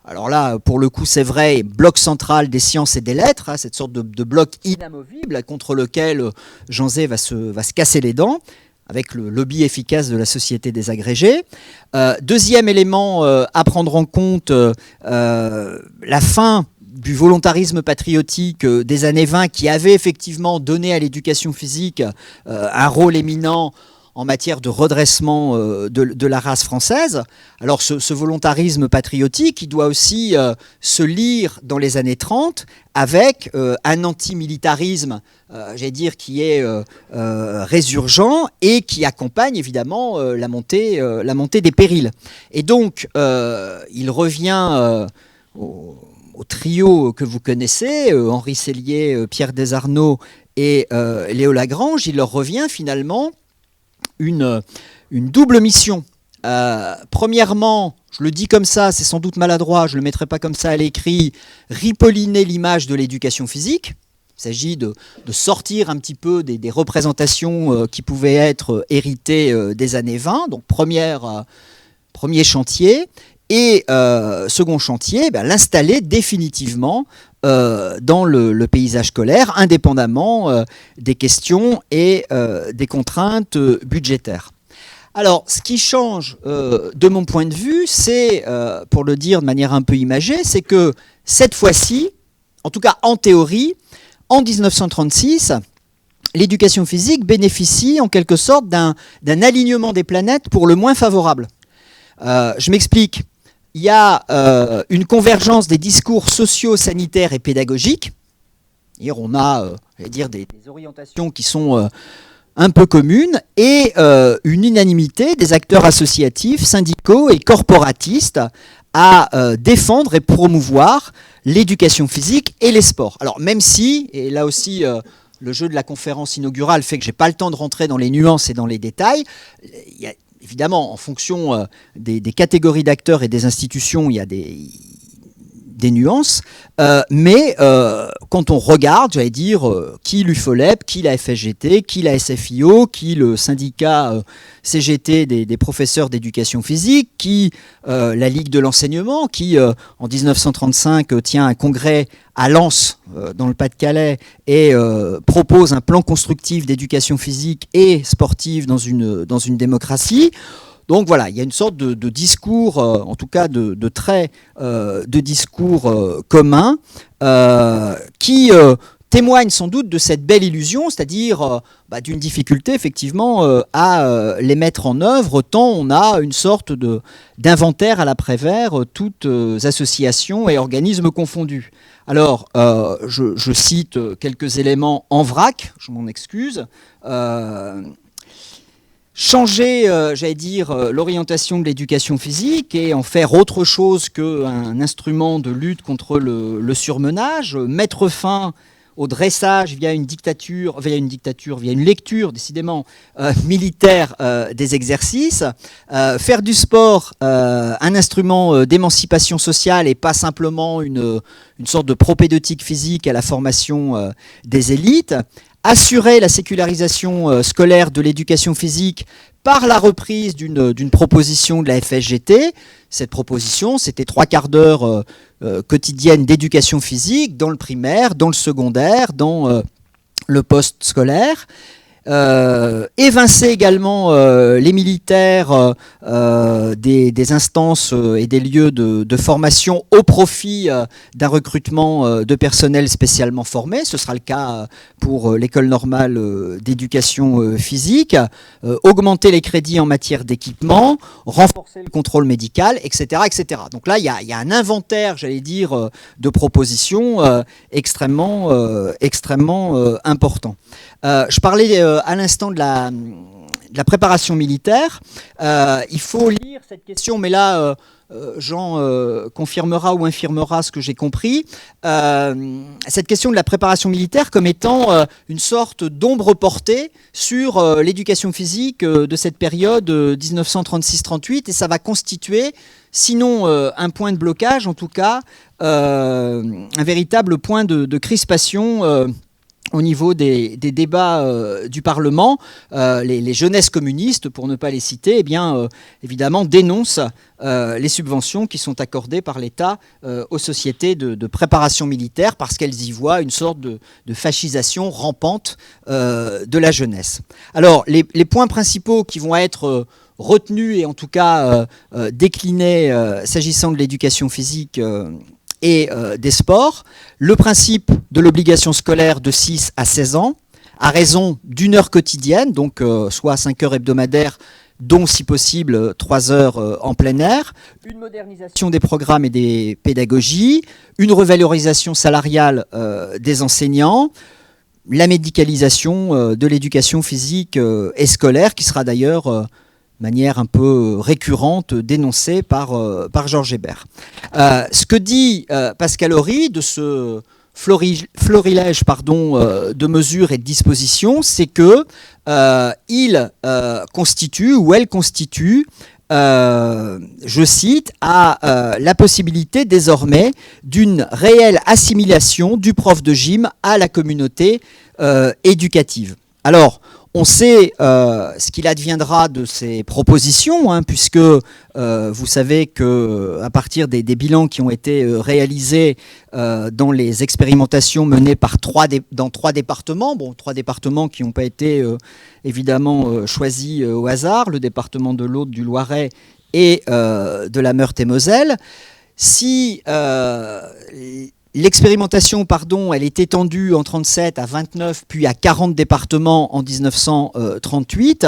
alors là, pour le coup, c'est vrai, bloc central des sciences et des lettres, hein, cette sorte de bloc inamovible contre lequel Jean Zay va se casser les dents, avec le lobby efficace de la Société des agrégés. Deuxième élément à prendre en compte, la fin du volontarisme patriotique des années 20 qui avait effectivement donné à l'éducation physique un rôle éminent en matière de redressement de la race française. Alors ce volontarisme patriotique, il doit aussi se lire dans les années 30 avec un antimilitarisme, j'allais dire, qui est résurgent et qui accompagne évidemment la montée des périls. Et donc, il revient au trio que vous connaissez, Henri Sellier, Pierre Desarnaud et Léo Lagrange, il leur revient finalement une double mission. Premièrement, je le dis comme ça, c'est sans doute maladroit, je ne le mettrai pas comme ça à l'écrit, ripolliner l'image de l'éducation physique. Il s'agit de sortir un petit peu des représentations qui pouvaient être héritées des années 20. Donc premier chantier. Et second chantier, l'installer définitivement dans le paysage scolaire, indépendamment des questions et des contraintes budgétaires. Alors, ce qui change de mon point de vue, c'est, pour le dire de manière un peu imagée, c'est que cette fois-ci, en tout cas en théorie, en 1936, l'éducation physique bénéficie en quelque sorte d'un alignement des planètes pour le moins favorable. Je m'explique. Il y a une convergence des discours sociaux, sanitaires et pédagogiques. On a des orientations qui sont un peu communes et une unanimité des acteurs associatifs, syndicaux et corporatistes à défendre et promouvoir l'éducation physique et les sports. Alors même si, et là aussi le jeu de la conférence inaugurale fait que je n'ai pas le temps de rentrer dans les nuances et dans les détails, il y a évidemment, en fonction des catégories d'acteurs et des institutions, il y a des nuances. Mais quand on regarde, j'allais dire, qui l'UFOLEP, qui la FSGT, qui la SFIO, qui le syndicat CGT des professeurs d'éducation physique, qui la Ligue de l'enseignement, qui en 1935 tient un congrès à Lens, dans le Pas-de-Calais, et propose un plan constructif d'éducation physique et sportive dans une démocratie. Donc voilà, il y a une sorte de discours, en tout cas de traits de discours communs, qui témoignent sans doute de cette belle illusion, c'est-à-dire d'une difficulté effectivement à les mettre en œuvre, tant on a une sorte d'inventaire à l'après-vert, toutes associations et organismes confondus. Alors, je cite quelques éléments en vrac, je m'en excuse. Changer, l'orientation de l'éducation physique et en faire autre chose qu'un instrument de lutte contre le surmenage, mettre fin au dressage via une lecture décidément militaire des exercices, faire du sport un instrument d'émancipation sociale et pas simplement une sorte de propédeutique physique à la formation des élites, assurer la sécularisation scolaire de l'éducation physique par la reprise d'une proposition de la FSGT. Cette proposition, c'était 3/4 d'heure quotidienne d'éducation physique dans le primaire, dans le secondaire, dans le post-scolaire. Évincer également les militaires des instances et des lieux de formation au profit d'un recrutement de personnel spécialement formé. Ce sera le cas pour l'école normale d'éducation physique. Augmenter les crédits en matière d'équipement, renforcer le contrôle médical, etc., etc. Donc là, il y a un inventaire, j'allais dire, de propositions extrêmement important. Je parlais à l'instant de la préparation militaire. Il faut lire cette question, mais là, Jean confirmera ou infirmera ce que j'ai compris. Cette question de la préparation militaire comme étant une sorte d'ombre portée sur l'éducation physique de cette période 1936-38, et ça va constituer, sinon un point de blocage, en tout cas, un véritable point de crispation au niveau des débats du Parlement. Les jeunesses communistes, pour ne pas les citer, évidemment dénoncent les subventions qui sont accordées par l'État aux sociétés de préparation militaire parce qu'elles y voient une sorte de fascisation rampante de la jeunesse. Alors, les points principaux qui vont être retenus et en tout cas déclinés s'agissant de l'éducation physique et des sports, le principe de l'obligation scolaire de 6 à 16 ans, à raison d'1 heure quotidienne, donc soit 5 heures hebdomadaires, dont si possible 3 heures en plein air, une modernisation des programmes et des pédagogies, une revalorisation salariale des enseignants, la médicalisation de l'éducation physique et scolaire, qui sera d'ailleurs de manière un peu récurrente dénoncée par Georges Hébert. Ce que dit Pascal Horry de ce florilège de mesures et de dispositions, c'est que il constitue, ou elle constitue, je cite, à la possibilité désormais d'une réelle assimilation du prof de gym à la communauté éducative. Alors, on sait ce qu'il adviendra de ces propositions, hein, puisque vous savez qu'à partir des bilans qui ont été réalisés dans les expérimentations menées dans 3 départements, 3 départements qui n'ont pas été évidemment choisis au hasard, le département de l'Aude, du Loiret et de la Meurthe-et-Moselle, si l'expérimentation, elle est étendue en 37 à 29, puis à 40 départements en 1938.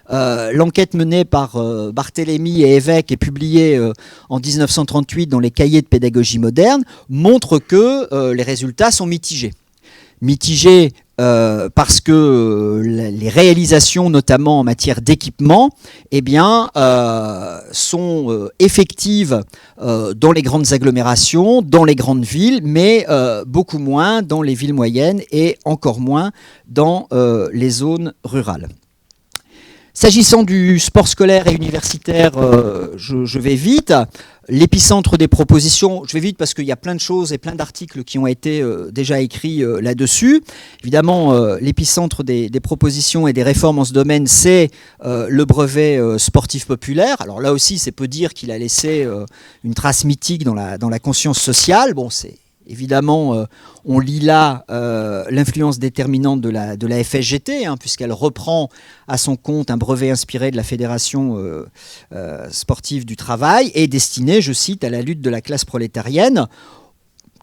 L'enquête menée par Barthélemy et Évêque et publiée en 1938 dans les cahiers de pédagogie moderne montre que les résultats sont mitigés. Mitigés parce que les réalisations, notamment en matière d'équipement, sont effectives dans les grandes agglomérations, dans les grandes villes, mais beaucoup moins dans les villes moyennes et encore moins dans les zones rurales. S'agissant du sport scolaire et universitaire, je vais vite. L'épicentre des propositions, je vais vite parce qu'il y a plein de choses et plein d'articles qui ont été déjà écrits là-dessus. Évidemment, l'épicentre des propositions et des réformes en ce domaine, c'est le brevet sportif populaire. Alors là aussi, c'est peu dire qu'il a laissé une trace mythique dans la conscience sociale. Bon, c'est évidemment, on lit là l'influence déterminante de la FSGT, hein, puisqu'elle reprend à son compte un brevet inspiré de la Fédération sportive du travail et destiné, je cite, à la lutte de la classe prolétarienne,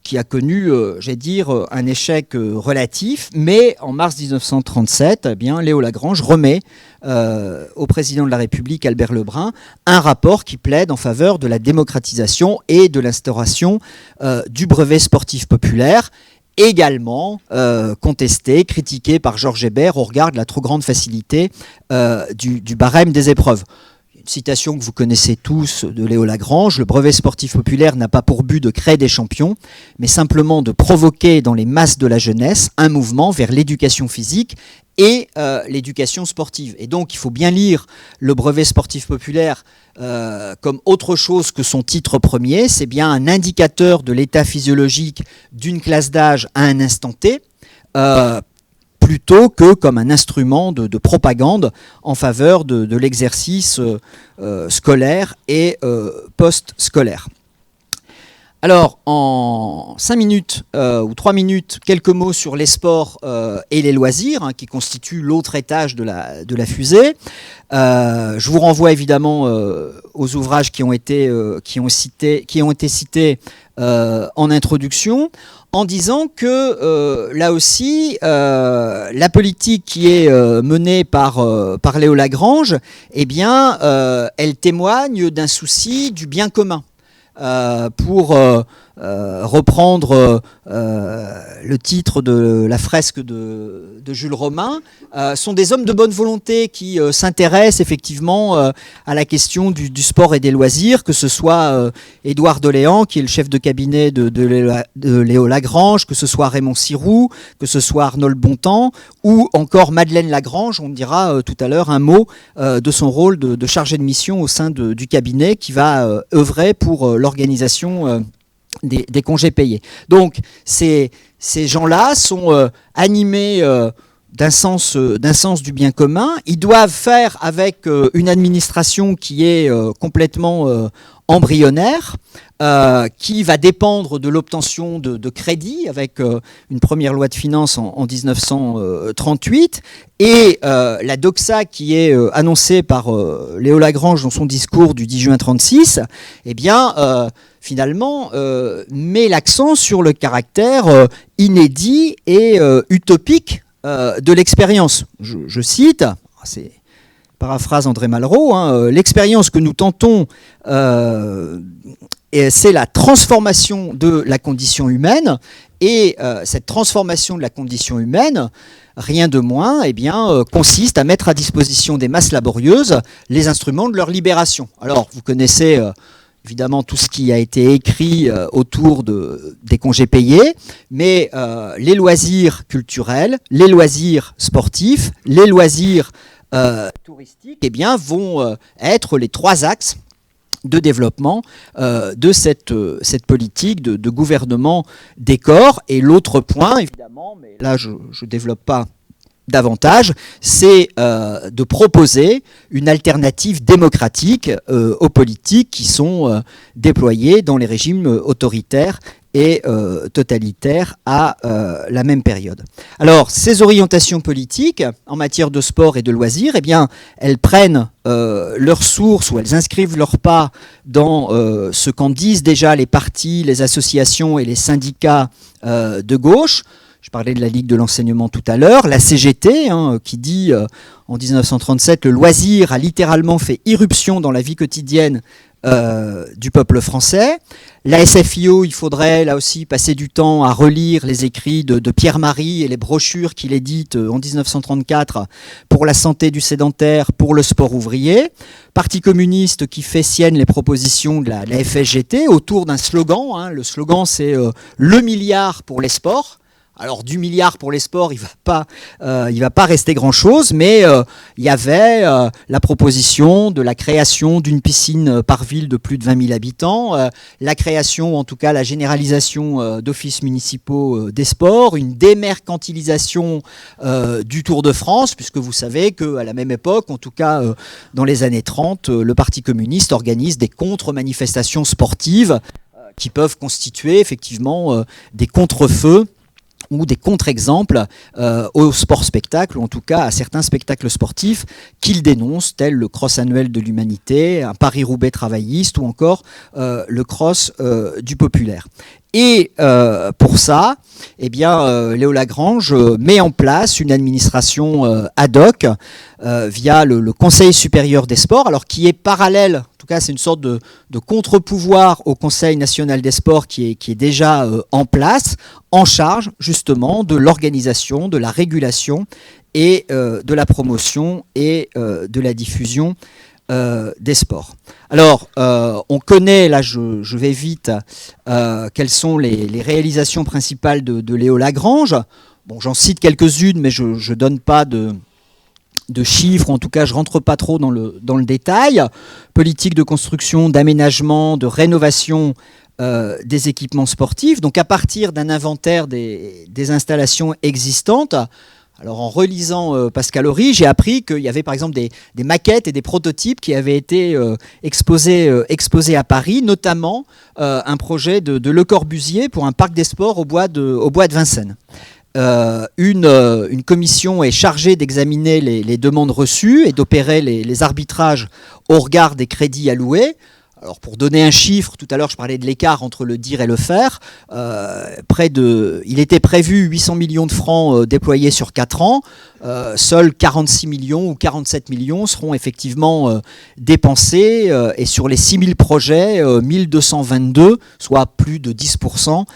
qui a connu, un échec relatif, mais en mars 1937, Léo Lagrange remet au président de la République, Albert Lebrun, un rapport qui plaide en faveur de la démocratisation et de l'instauration du brevet sportif populaire, également contesté, critiqué par Georges Hébert au regard de la trop grande facilité du barème des épreuves. Une citation que vous connaissez tous de Léo Lagrange: le brevet sportif populaire n'a pas pour but de créer des champions, mais simplement de provoquer dans les masses de la jeunesse un mouvement vers l'éducation physique et l'éducation sportive. Et donc il faut bien lire le brevet sportif populaire comme autre chose que son titre premier. C'est bien un indicateur de l'état physiologique d'une classe d'âge à un instant T, plutôt que comme un instrument de propagande en faveur de l'exercice scolaire et post-scolaire. Alors, en 5 minutes ou 3 minutes, quelques mots sur les sports et les loisirs, hein, qui constituent l'autre étage de la fusée. Je vous renvoie évidemment aux ouvrages qui ont été cités en introduction, en disant que là aussi, la politique qui est menée par Léo Lagrange, elle témoigne d'un souci du bien commun. Pour reprendre le titre de la fresque de Jules Romain, sont des hommes de bonne volonté qui s'intéressent effectivement à la question du sport et des loisirs, que ce soit Édouard Doléan, qui est le chef de cabinet de Léo Lagrange, que ce soit Raymond Sirou, que ce soit Arnold Bontemps, ou encore Madeleine Lagrange. On dira tout à l'heure un mot de son rôle de chargé de mission au sein du cabinet, qui va œuvrer pour l'organisation des congés payés. Donc ces gens-là sont animés d'un sens du bien commun. Ils doivent faire avec une administration qui est complètement embryonnaire, qui va dépendre de l'obtention de crédits avec une première loi de finances en 1938 et la doxa qui est annoncée par Léo Lagrange dans son discours du 10 juin 1936, eh bien, finalement, met l'accent sur le caractère inédit et utopique de l'expérience. Je cite, c'est paraphrase André Malraux, hein, l'expérience que nous tentons, c'est la transformation de la condition humaine, et cette transformation de la condition humaine, rien de moins, eh bien, consiste à mettre à disposition des masses laborieuses les instruments de leur libération. Alors, vous connaissez évidemment tout ce qui a été écrit autour des congés payés, mais les loisirs culturels, les loisirs sportifs, les loisirs touristiques, eh bien, vont être les trois axes de développement de cette politique de gouvernement des corps. Et l'autre point, évidemment, mais là je ne développe pas davantage, c'est de proposer une alternative démocratique aux politiques qui sont déployées dans les régimes autoritaires et totalitaires à la même période. Alors, ces orientations politiques en matière de sport et de loisirs, eh bien, elles prennent leurs sources ou elles inscrivent leurs pas dans ce qu'en disent déjà les partis, les associations et les syndicats de gauche. Je parlais de la Ligue de l'enseignement tout à l'heure, la CGT, hein, qui dit en 1937 « Le loisir a littéralement fait irruption dans la vie quotidienne du peuple français ». La SFIO, il faudrait là aussi passer du temps à relire les écrits de Pierre Marie et les brochures qu'il édite en 1934 pour la santé du sédentaire, pour le sport ouvrier. Parti communiste qui fait sienne les propositions de la FSGT autour d'un slogan. Hein, le slogan, c'est le milliard pour les sports. Alors du milliard pour les sports, il va pas rester grand-chose, mais il y avait la proposition de la création d'une piscine par ville de plus de 20 000 habitants, la création, en tout cas la généralisation d'offices municipaux des sports, une démercantilisation du Tour de France, puisque vous savez qu'à la même époque, en tout cas dans les années 30, le Parti communiste organise des contre-manifestations sportives qui peuvent constituer effectivement des contre-feux ou des contre-exemples au sport-spectacle, ou en tout cas à certains spectacles sportifs qu'il dénonce, tels le cross annuel de l'humanité, un Paris-Roubaix travailliste, ou encore le cross du populaire. Et pour ça, eh bien, Léo Lagrange met en place une administration ad hoc via le Conseil supérieur des sports, alors qui est parallèle, en tout cas c'est une sorte de contre-pouvoir au Conseil national des sports qui est déjà en place, en charge justement de l'organisation, de la régulation et de la promotion et de la diffusion des sports. Alors, on connaît, là je vais vite, quelles sont les réalisations principales de Léo Lagrange. Bon, j'en cite quelques-unes, mais je ne donne pas de chiffres, en tout cas je ne rentre pas trop dans le détail. Politique de construction, d'aménagement, de rénovation des équipements sportifs. Donc à partir d'un inventaire des installations existantes, alors en relisant Pascal Horry, j'ai appris qu'il y avait par exemple des maquettes et des prototypes qui avaient été exposés à Paris, notamment un projet de Le Corbusier pour un parc des sports au bois de Vincennes. Une commission est chargée d'examiner les demandes reçues et d'opérer les arbitrages au regard des crédits alloués. Alors pour donner un chiffre, tout à l'heure je parlais de l'écart entre le dire et le faire, il était prévu 800 millions de francs déployés sur 4 ans, seuls 46 millions ou 47 millions seront effectivement dépensés et sur les 6000 projets, 1222, soit plus de 10%,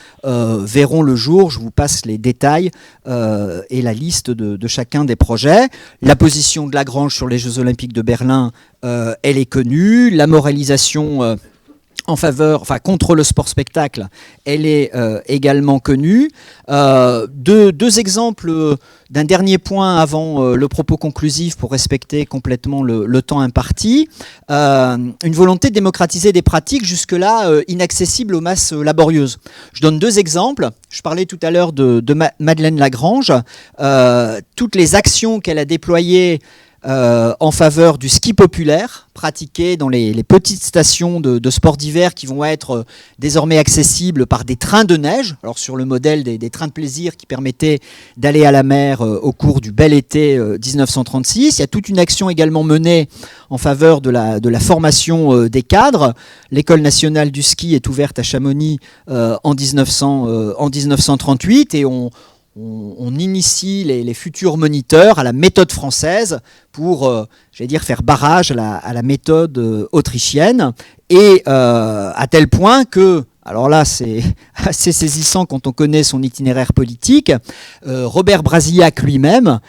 verront le jour. Je vous passe les détails et la liste de chacun des projets. La position de Lagrange sur les Jeux Olympiques de Berlin, elle est connue. La moralisation en faveur, enfin contre le sport-spectacle, elle est également connue. Deux exemples d'un dernier point avant le propos conclusif pour respecter complètement le temps imparti. Une volonté de démocratiser des pratiques jusque-là inaccessibles aux masses laborieuses. Je donne deux exemples. Je parlais tout à l'heure de Madeleine Lagrange. Toutes les actions qu'elle a déployées en faveur du ski populaire, pratiqué dans les petites stations de sport d'hiver qui vont être désormais accessibles par des trains de neige, alors sur le modèle des trains de plaisir qui permettaient d'aller à la mer au cours du bel été 1936. Il y a toute une action également menée en faveur de la formation des cadres. L'École nationale du ski est ouverte à Chamonix en 1938 et on initie les futurs moniteurs à la méthode française pour, j'allais dire, faire barrage à la méthode autrichienne. Et à tel point que, alors là c'est assez saisissant quand on connaît son itinéraire politique, Robert Brasillac lui-même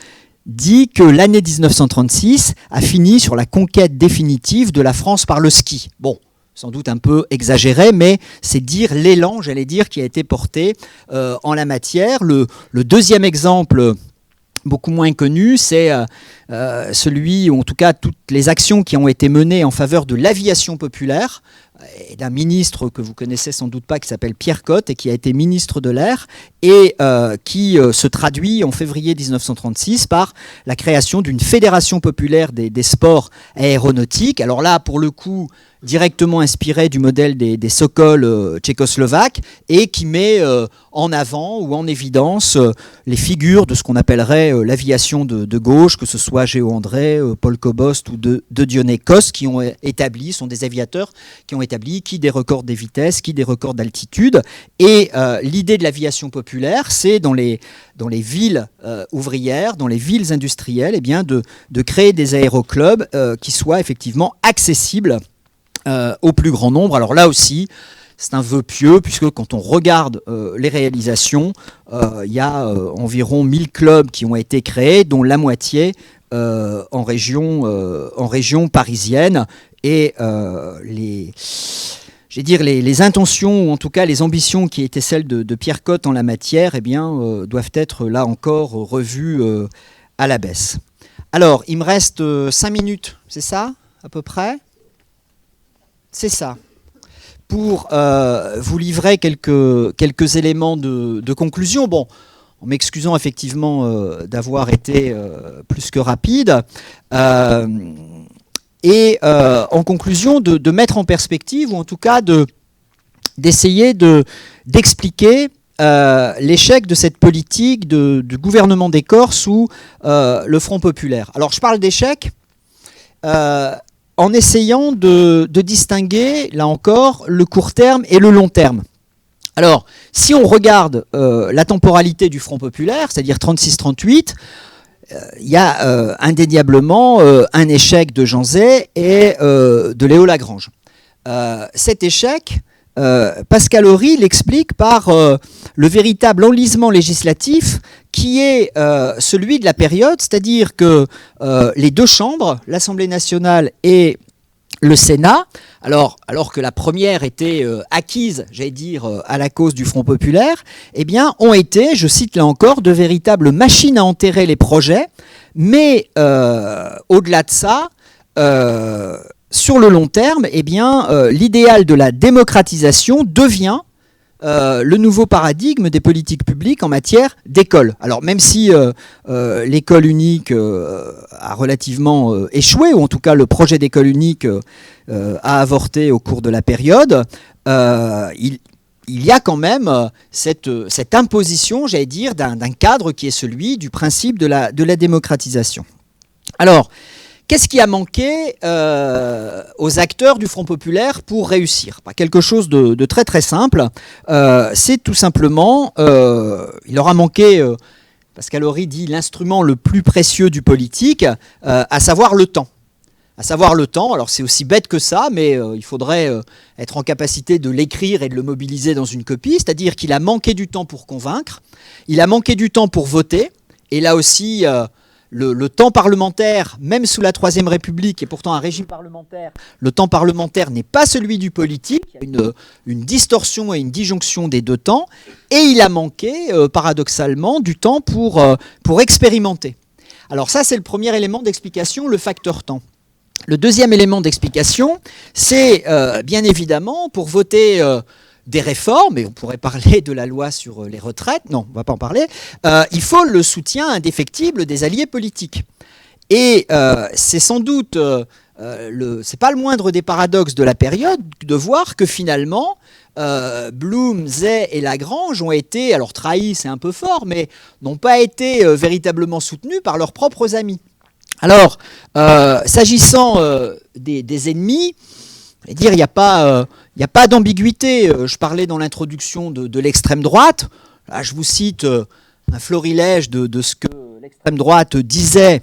dit que l'année 1936 a fini sur la conquête définitive de la France par le ski. Bon, sans doute un peu exagéré, mais c'est dire l'élan, j'allais dire, qui a été porté en la matière. Le deuxième exemple, beaucoup moins connu, c'est celui, ou en tout cas toutes les actions qui ont été menées en faveur de l'aviation populaire, et d'un ministre que vous connaissez sans doute pas, qui s'appelle Pierre Cotte, et qui a été ministre de l'Air, et qui se traduit en février 1936 par la création d'une fédération populaire des sports aéronautiques. Alors là, pour le coup, directement inspiré du modèle des Sokol tchécoslovaques, et qui met en avant ou en évidence les figures de ce qu'on appellerait l'aviation de gauche, que ce soit Géo André, Paul Kobost ou de Dionné Cosse, qui ont établi, sont des aviateurs qui ont établi qui des records des vitesses, qui des records d'altitude. Et l'idée de l'aviation populaire, c'est dans les villes ouvrières, dans les villes industrielles, eh bien de créer des aéroclubs qui soient effectivement accessibles au plus grand nombre. Alors là aussi, c'est un vœu pieux, puisque quand on regarde les réalisations, il y a environ 1000 clubs qui ont été créés, dont la moitié en région parisienne. Et les intentions, ou en tout cas les ambitions qui étaient celles de Pierre Cotte en la matière, eh bien, doivent être là encore revues à la baisse. Alors, il me reste 5 minutes, c'est ça, à peu près ? C'est ça. Pour vous livrer quelques éléments de conclusion. Bon, en m'excusant effectivement d'avoir été plus que rapide. Et en conclusion, de mettre en perspective, ou en tout cas d'essayer d'expliquer l'échec de cette politique du gouvernement des Corses sous le Front populaire. Alors je parle d'échec en essayant de distinguer, là encore, le court terme et le long terme. Alors, si on regarde la temporalité du Front populaire, c'est-à-dire 36-38, il y a indéniablement un échec de Jean Zay et de Léo Lagrange. Cet échec, Pascal Horry l'explique par le véritable enlisement législatif qui est celui de la période, c'est-à-dire que les deux chambres, l'Assemblée nationale et le Sénat, alors que la première était acquise, j'allais dire, à la cause du Front populaire, eh bien, ont été, je cite là encore, de véritables machines à enterrer les projets, mais au-delà de ça, sur le long terme, eh bien, l'idéal de la démocratisation devient le nouveau paradigme des politiques publiques en matière d'école. Alors même si l'école unique a relativement échoué, ou en tout cas le projet d'école unique a avorté au cours de la période, il y a quand même cette imposition, j'allais dire, d'un cadre qui est celui du principe de la démocratisation. Alors, qu'est-ce qui a manqué aux acteurs du Front populaire pour réussir ? Quelque chose de très très simple. C'est tout simplement, il leur a manqué, Pascal Horry dit, l'instrument le plus précieux du politique, à savoir le temps. À savoir le temps, alors c'est aussi bête que ça, mais il faudrait être en capacité de l'écrire et de le mobiliser dans une copie, c'est-à-dire qu'il a manqué du temps pour convaincre, il a manqué du temps pour voter, et là aussi... le temps parlementaire, même sous la Troisième République, et pourtant un régime parlementaire, le temps parlementaire n'est pas celui du politique. Il y a une distorsion et une disjonction des deux temps, et il a manqué, paradoxalement, du temps pour expérimenter. Alors ça, c'est le premier élément d'explication, le facteur temps. Le deuxième élément d'explication, c'est bien évidemment, pour voter des réformes, et on pourrait parler de la loi sur les retraites, non, on ne va pas en parler, il faut le soutien indéfectible des alliés politiques. Et c'est sans doute, c'est pas le moindre des paradoxes de la période, de voir que finalement, Blum, Zay et Lagrange ont été, alors trahis c'est un peu fort, mais n'ont pas été véritablement soutenus par leurs propres amis. Alors, s'agissant des ennemis, il n'y a pas d'ambiguïté. Je parlais dans l'introduction de l'extrême droite. Là, je vous cite un florilège de ce que l'extrême droite disait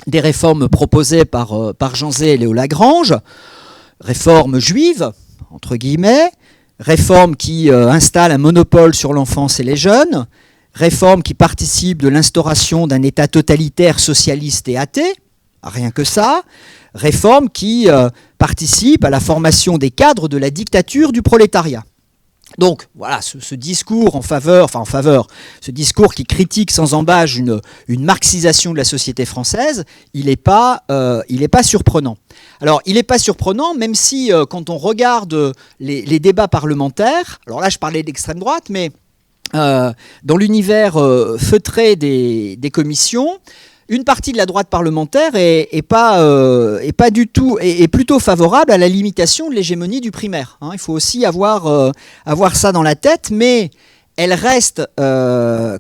des réformes proposées par Jean Zay et Léo Lagrange. Réformes juives, entre guillemets, réformes qui installent un monopole sur l'enfance et les jeunes, réformes qui participent de l'instauration d'un État totalitaire socialiste et athée, rien que ça, réformes qui participent à la formation des cadres de la dictature du prolétariat. Donc voilà, ce discours ce discours qui critique sans embâche une marxisation de la société française, il n'est pas surprenant. Alors il n'est pas surprenant, même si quand on regarde les débats parlementaires, alors là je parlais d'extrême droite, mais dans l'univers feutré des commissions, une partie de la droite parlementaire est plutôt favorable à la limitation de l'hégémonie du primaire. Il faut aussi avoir ça dans la tête, mais elle reste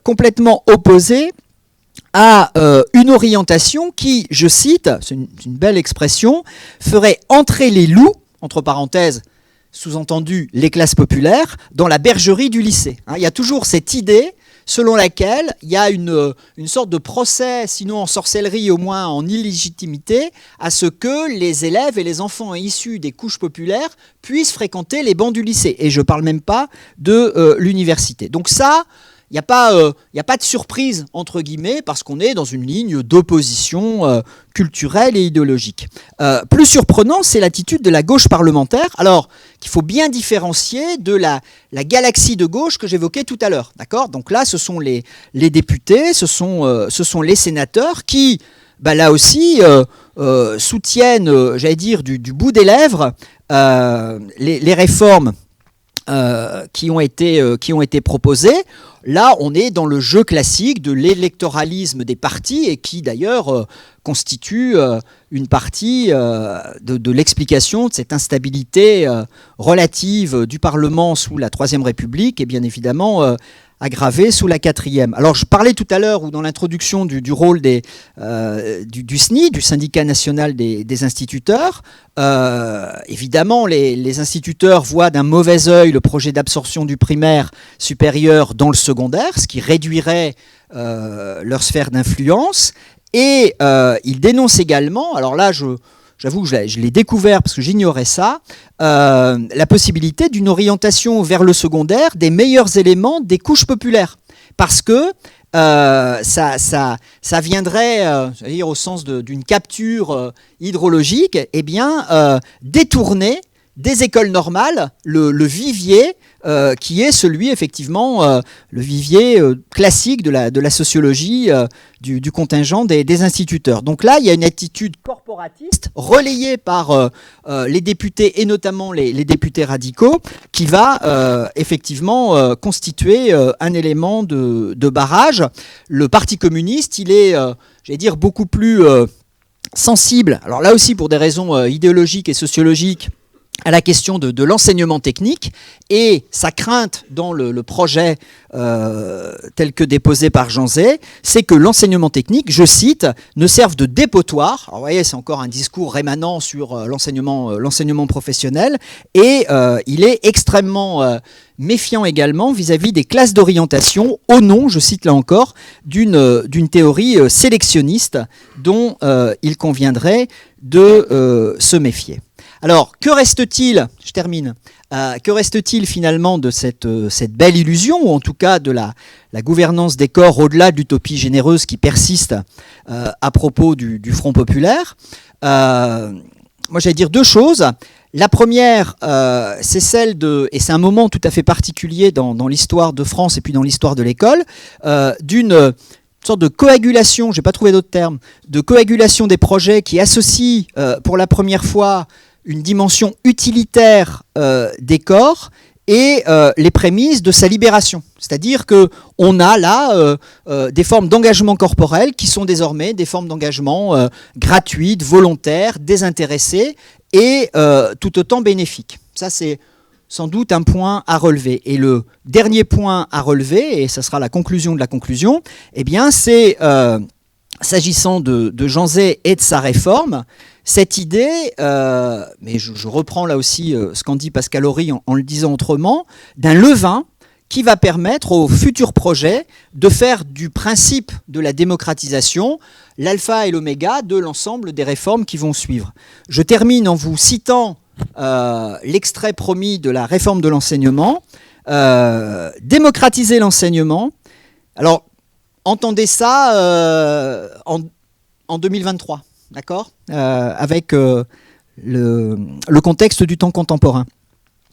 complètement opposée à une orientation qui, je cite, c'est une belle expression, ferait entrer les loups, entre parenthèses, sous-entendu les classes populaires, dans la bergerie du lycée. Il y a toujours cette idée selon laquelle il y a une sorte de procès, sinon en sorcellerie, au moins en illégitimité, à ce que les élèves et les enfants issus des couches populaires puissent fréquenter les bancs du lycée. Et je ne parle même pas de l'université. Donc ça, il n'y a pas de surprise, entre guillemets, parce qu'on est dans une ligne d'opposition culturelle et idéologique. Plus surprenant, c'est l'attitude de la gauche parlementaire, alors qu'il faut bien différencier de la galaxie de gauche que j'évoquais tout à l'heure. D'accord ? Donc là, ce sont les députés, ce sont les sénateurs qui, là aussi, soutiennent, j'allais dire, du bout des lèvres, les réformes qui ont été proposées. Là, on est dans le jeu classique de l'électoralisme des partis et qui, d'ailleurs, constitue une partie de l'explication de cette instabilité relative du Parlement sous la Troisième République et bien évidemment aggravée sous la Quatrième. Alors, je parlais tout à l'heure, ou dans l'introduction, du rôle du SNI, du Syndicat national des instituteurs. Évidemment, les instituteurs voient d'un mauvais œil le projet d'absorption du primaire supérieur dans le secondaire, ce qui réduirait leur sphère d'influence. Et ils dénoncent également, alors là, j'avoue que je l'ai découvert parce que j'ignorais ça, la possibilité d'une orientation vers le secondaire des meilleurs éléments des couches populaires. Parce que ça viendrait, c'est-à-dire au sens d'une capture hydrologique, détourner des écoles normales le vivier qui est celui, effectivement, le vivier classique de la sociologie du contingent des instituteurs. Donc là, il y a une attitude corporatiste relayée par les députés et notamment les députés radicaux qui va effectivement constituer un élément de barrage. Le Parti communiste, il est, j'allais dire, beaucoup plus sensible, alors là aussi pour des raisons idéologiques et sociologiques, à la question de l'enseignement technique, et sa crainte dans le projet tel que déposé par Jean Zay, c'est que l'enseignement technique, je cite, ne serve de dépotoir. Alors vous voyez, c'est encore un discours rémanent sur l'enseignement professionnel, et il est extrêmement méfiant également vis-à-vis des classes d'orientation au nom, je cite là encore, d'une théorie sélectionniste dont il conviendrait de se méfier. Alors, que reste-t-il, je termine, Que reste-t-il finalement de cette belle illusion, ou en tout cas de la gouvernance des corps au-delà de l'utopie généreuse qui persiste à propos du Front populaire? Moi, j'allais dire deux choses. La première, c'est celle de, et c'est un moment tout à fait particulier dans l'histoire de France et puis dans l'histoire de l'école, d'une sorte de coagulation, je n'ai pas trouvé d'autre terme, de coagulation des projets qui associent pour la première fois une dimension utilitaire des corps et les prémices de sa libération. C'est-à-dire qu'on a là des formes d'engagement corporel qui sont désormais des formes d'engagement gratuites, volontaires, désintéressées et tout autant bénéfiques. Ça, c'est sans doute un point à relever. Et le dernier point à relever, et ça sera la conclusion de la conclusion, eh bien, c'est, s'agissant de Jean Zay et de sa réforme, cette idée, mais je reprends là aussi ce qu'en dit Pascal Horry en le disant autrement, d'un levain qui va permettre aux futurs projets de faire du principe de la démocratisation l'alpha et l'oméga de l'ensemble des réformes qui vont suivre. Je termine en vous citant l'extrait promis de la réforme de l'enseignement. Démocratiser l'enseignement. Alors, entendez ça en 2023. D'accord, avec le contexte du temps contemporain.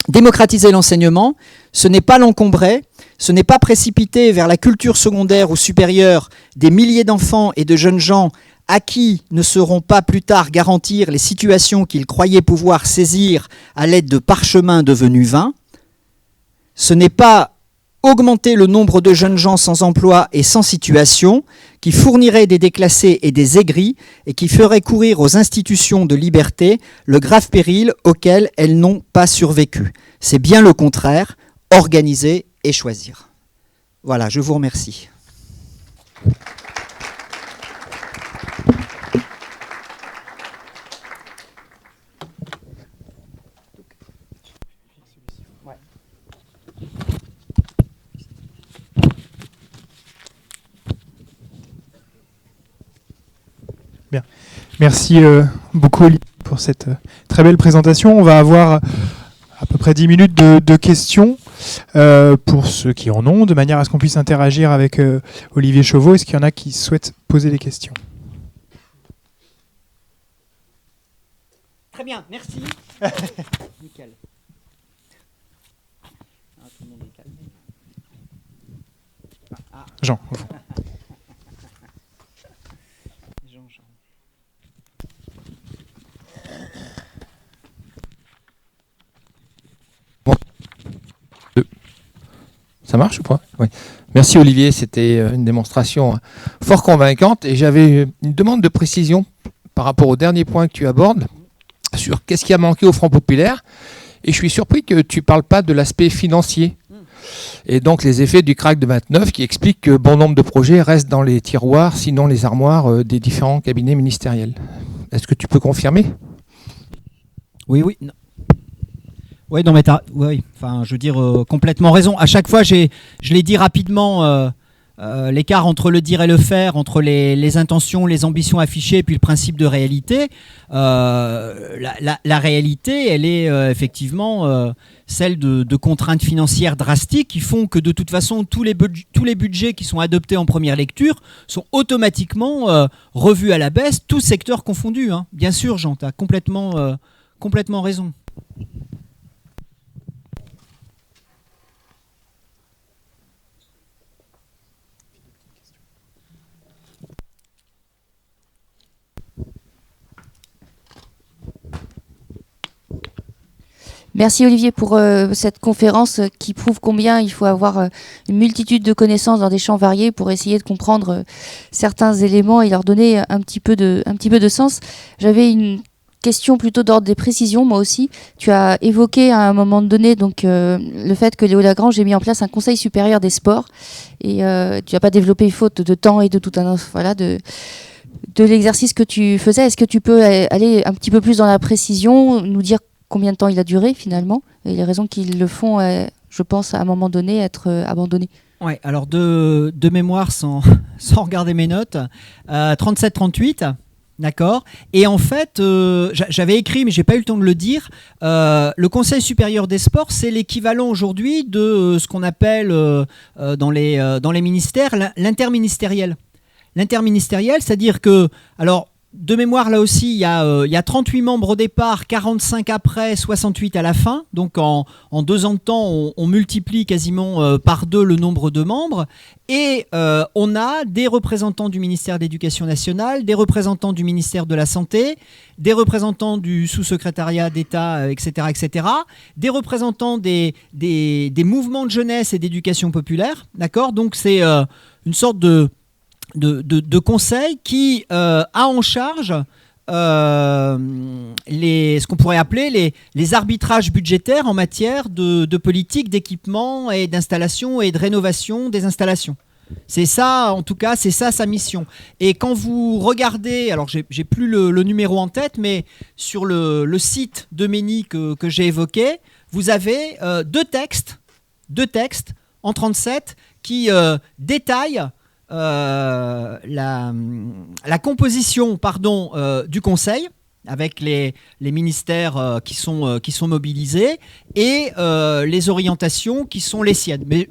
Démocratiser l'enseignement, ce n'est pas l'encombrer, ce n'est pas précipiter vers la culture secondaire ou supérieure des milliers d'enfants et de jeunes gens à qui ne seront pas plus tard garantir les situations qu'ils croyaient pouvoir saisir à l'aide de parchemins devenus vains. Ce n'est pas augmenter le nombre de jeunes gens sans emploi et sans situation, qui fourniraient des déclassés et des aigris et qui feraient courir aux institutions de liberté le grave péril auquel elles n'ont pas survécu. C'est bien le contraire, organiser et choisir. Voilà, je vous remercie. Bien. Merci beaucoup Olivier pour cette très belle présentation. On va avoir à peu près 10 minutes de questions pour ceux qui en ont, de manière à ce qu'on puisse interagir avec Olivier Chauveau. Est-ce qu'il y en a qui souhaitent poser des questions? Très bien, merci. Nickel. Ah, tout le monde est calme. Ah. Jean. Ça marche ou pas? Oui. Merci Olivier, c'était une démonstration fort convaincante et j'avais une demande de précision par rapport au dernier point que tu abordes sur qu'est-ce qui a manqué au Front populaire, et je suis surpris que tu ne parles pas de l'aspect financier et donc les effets du crack de 29 qui expliquent que bon nombre de projets restent dans les tiroirs, sinon les armoires des différents cabinets ministériels. Est-ce que tu peux confirmer? Oui. Non. Oui, non, mais oui, enfin, je veux dire, complètement raison. À chaque fois, je l'ai dit rapidement, l'écart entre le dire et le faire, entre les intentions, les ambitions affichées, et puis le principe de réalité. La réalité, elle est effectivement celle de contraintes financières drastiques qui font que de toute façon, tous les budgets qui sont adoptés en première lecture sont automatiquement revus à la baisse, tous secteurs confondus. Hein. Bien sûr, Jean, tu as complètement raison. Merci Olivier pour cette conférence qui prouve combien il faut avoir une multitude de connaissances dans des champs variés pour essayer de comprendre certains éléments et leur donner un petit peu de sens. J'avais une question plutôt d'ordre des précisions, moi aussi. Tu as évoqué à un moment donné donc, le fait que Léo Lagrange ait mis en place un conseil supérieur des sports et tu n'as pas développé faute de temps et de tout un... Voilà, de l'exercice que tu faisais. Est-ce que tu peux aller un petit peu plus dans la précision, nous dire combien de temps il a duré finalement et les raisons qui le font, je pense, à un moment donné, être abandonné? Ouais, alors de mémoire, sans regarder mes notes, 37-38, D'accord. Et en fait, j'avais écrit, mais j'ai pas eu le temps de le dire. Le Conseil supérieur des sports, c'est l'équivalent aujourd'hui de ce qu'on appelle dans les ministères l'interministériel. L'interministériel, c'est-à-dire que, alors, de mémoire, là aussi, il y a 38 membres au départ, 45 après, 68 à la fin. Donc, en 2 ans de temps, on multiplie quasiment par 2 le nombre de membres. Et on a des représentants du ministère de l'Éducation nationale, des représentants du ministère de la Santé, des représentants du sous-secrétariat d'État, etc., etc., des représentants des mouvements de jeunesse et d'éducation populaire. D'accord ? Donc, c'est une sorte de conseil qui a en charge ce qu'on pourrait appeler les arbitrages budgétaires en matière de politique, d'équipement et d'installation et de rénovation des installations. C'est ça, en tout cas, c'est ça sa mission. Et quand vous regardez, alors j'ai plus le numéro en tête, mais sur le site de MENI que j'ai évoqué, vous avez deux textes en 37 qui détaillent la composition du Conseil avec les ministères qui sont mobilisés et les orientations qui sont les siennes. Mais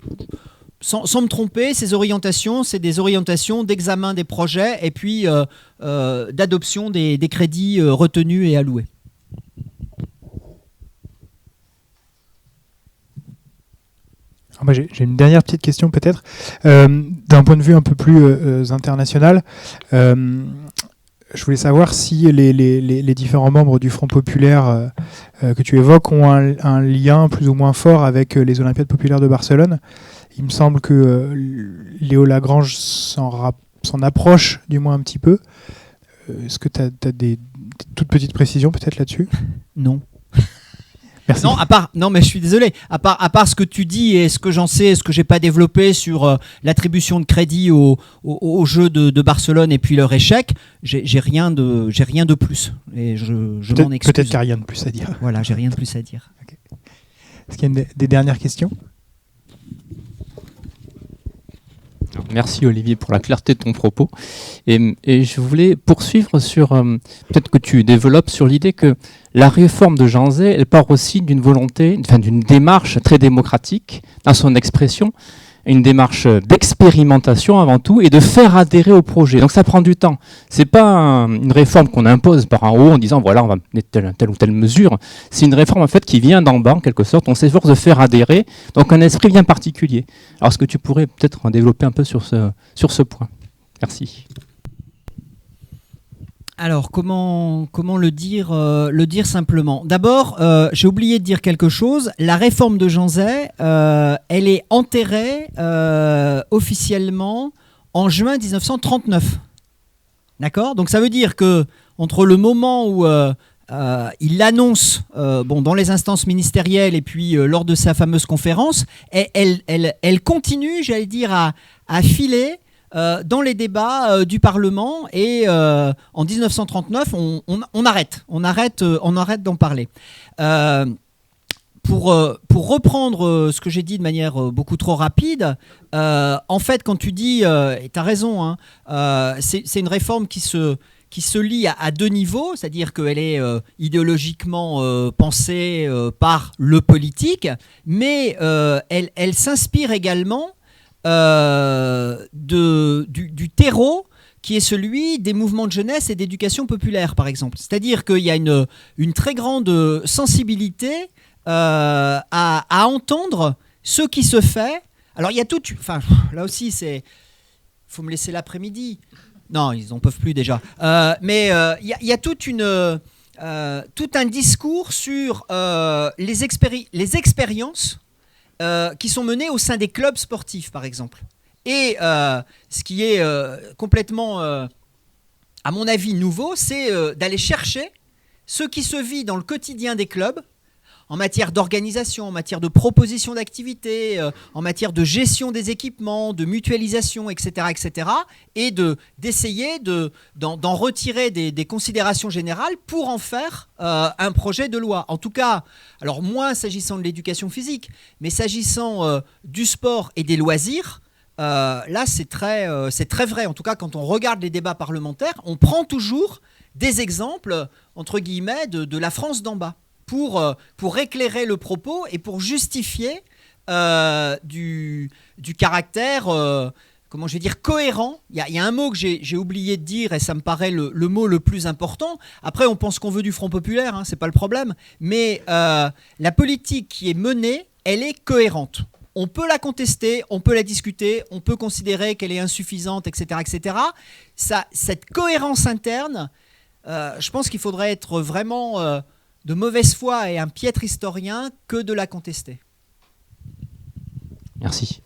sans me tromper, ces orientations, c'est des orientations d'examen des projets et puis d'adoption des crédits retenus et alloués. Moi, j'ai une dernière petite question peut-être, d'un point de vue un peu plus international. Je voulais savoir si les différents membres du Front populaire que tu évoques ont un lien plus ou moins fort avec les Olympiades populaires de Barcelone. Il me semble que Léo Lagrange s'en approche du moins un petit peu. Est-ce que tu as des toutes petites précisions peut-être là-dessus ? Non. Merci. Non, mais je suis désolé. À part ce que tu dis et ce que j'en sais, ce que j'ai pas développé sur l'attribution de crédit au jeu de Barcelone et puis leur échec, j'ai rien de plus. Et je m'en excuse. Peut-être qu'il n'y a rien de plus à dire. Voilà, j'ai rien de plus à dire. Okay. Est-ce qu'il y a des dernières questions ? Merci Olivier pour la clarté de ton propos. Et je voulais poursuivre sur, peut-être que tu développes sur l'idée que la réforme de Jean Zay, elle part aussi d'une volonté, enfin d'une démarche très démocratique dans son expression, une démarche d'expérimentation avant tout et de faire adhérer au projet. Donc ça prend du temps. C'est pas une réforme qu'on impose par en haut en disant voilà on va mettre telle ou telle mesure. C'est une réforme en fait qui vient d'en bas en quelque sorte. On s'efforce de faire adhérer. Donc un esprit bien particulier. Alors est-ce que tu pourrais peut-être développer un peu sur ce point ? Merci. Alors, comment le dire simplement ? D'abord, j'ai oublié de dire quelque chose. La réforme de Jean Zay, elle est enterrée officiellement en juin 1939. D'accord ? Donc ça veut dire que entre le moment où il l'annonce dans les instances ministérielles et puis lors de sa fameuse conférence, elle continue, j'allais dire, à filer dans les débats du Parlement et en 1939 on arrête d'en parler. Pour reprendre ce que j'ai dit de manière beaucoup trop rapide, en fait quand tu dis, et tu as raison, hein, c'est une réforme qui se lie à deux niveaux, c'est-à-dire qu'elle est idéologiquement pensée par le politique, mais elle s'inspire également du terreau qui est celui des mouvements de jeunesse et d'éducation populaire, par exemple. C'est-à-dire qu'il y a une très grande sensibilité à entendre ce qui se fait. Alors, il y a tout... Enfin, là aussi, il faut me laisser l'après-midi. Non, ils n'en peuvent plus déjà. Mais il y a tout un discours sur les expériences qui sont menées au sein des clubs sportifs, par exemple. Et ce qui est complètement, à mon avis, nouveau, c'est d'aller chercher ce qui se vit dans le quotidien des clubs, en matière d'organisation, en matière de proposition d'activités, en matière de gestion des équipements, de mutualisation, etc., etc., et d'essayer d'en retirer des considérations générales pour en faire un projet de loi. En tout cas, alors moins s'agissant de l'éducation physique, mais s'agissant du sport et des loisirs, là c'est très vrai. En tout cas, quand on regarde les débats parlementaires, on prend toujours des exemples, entre guillemets, de la France d'en bas, pour éclairer le propos et pour justifier du caractère, comment je vais dire, cohérent. Il y a un mot que j'ai oublié de dire et ça me paraît le mot le plus important. Après, on pense qu'on veut du Front populaire, hein, c'est pas le problème. Mais la politique qui est menée, elle est cohérente. On peut la contester, on peut la discuter, on peut considérer qu'elle est insuffisante, etc. etc. Cette cohérence interne, je pense qu'il faudrait être vraiment de mauvaise foi et un piètre historien que de la contester. Merci.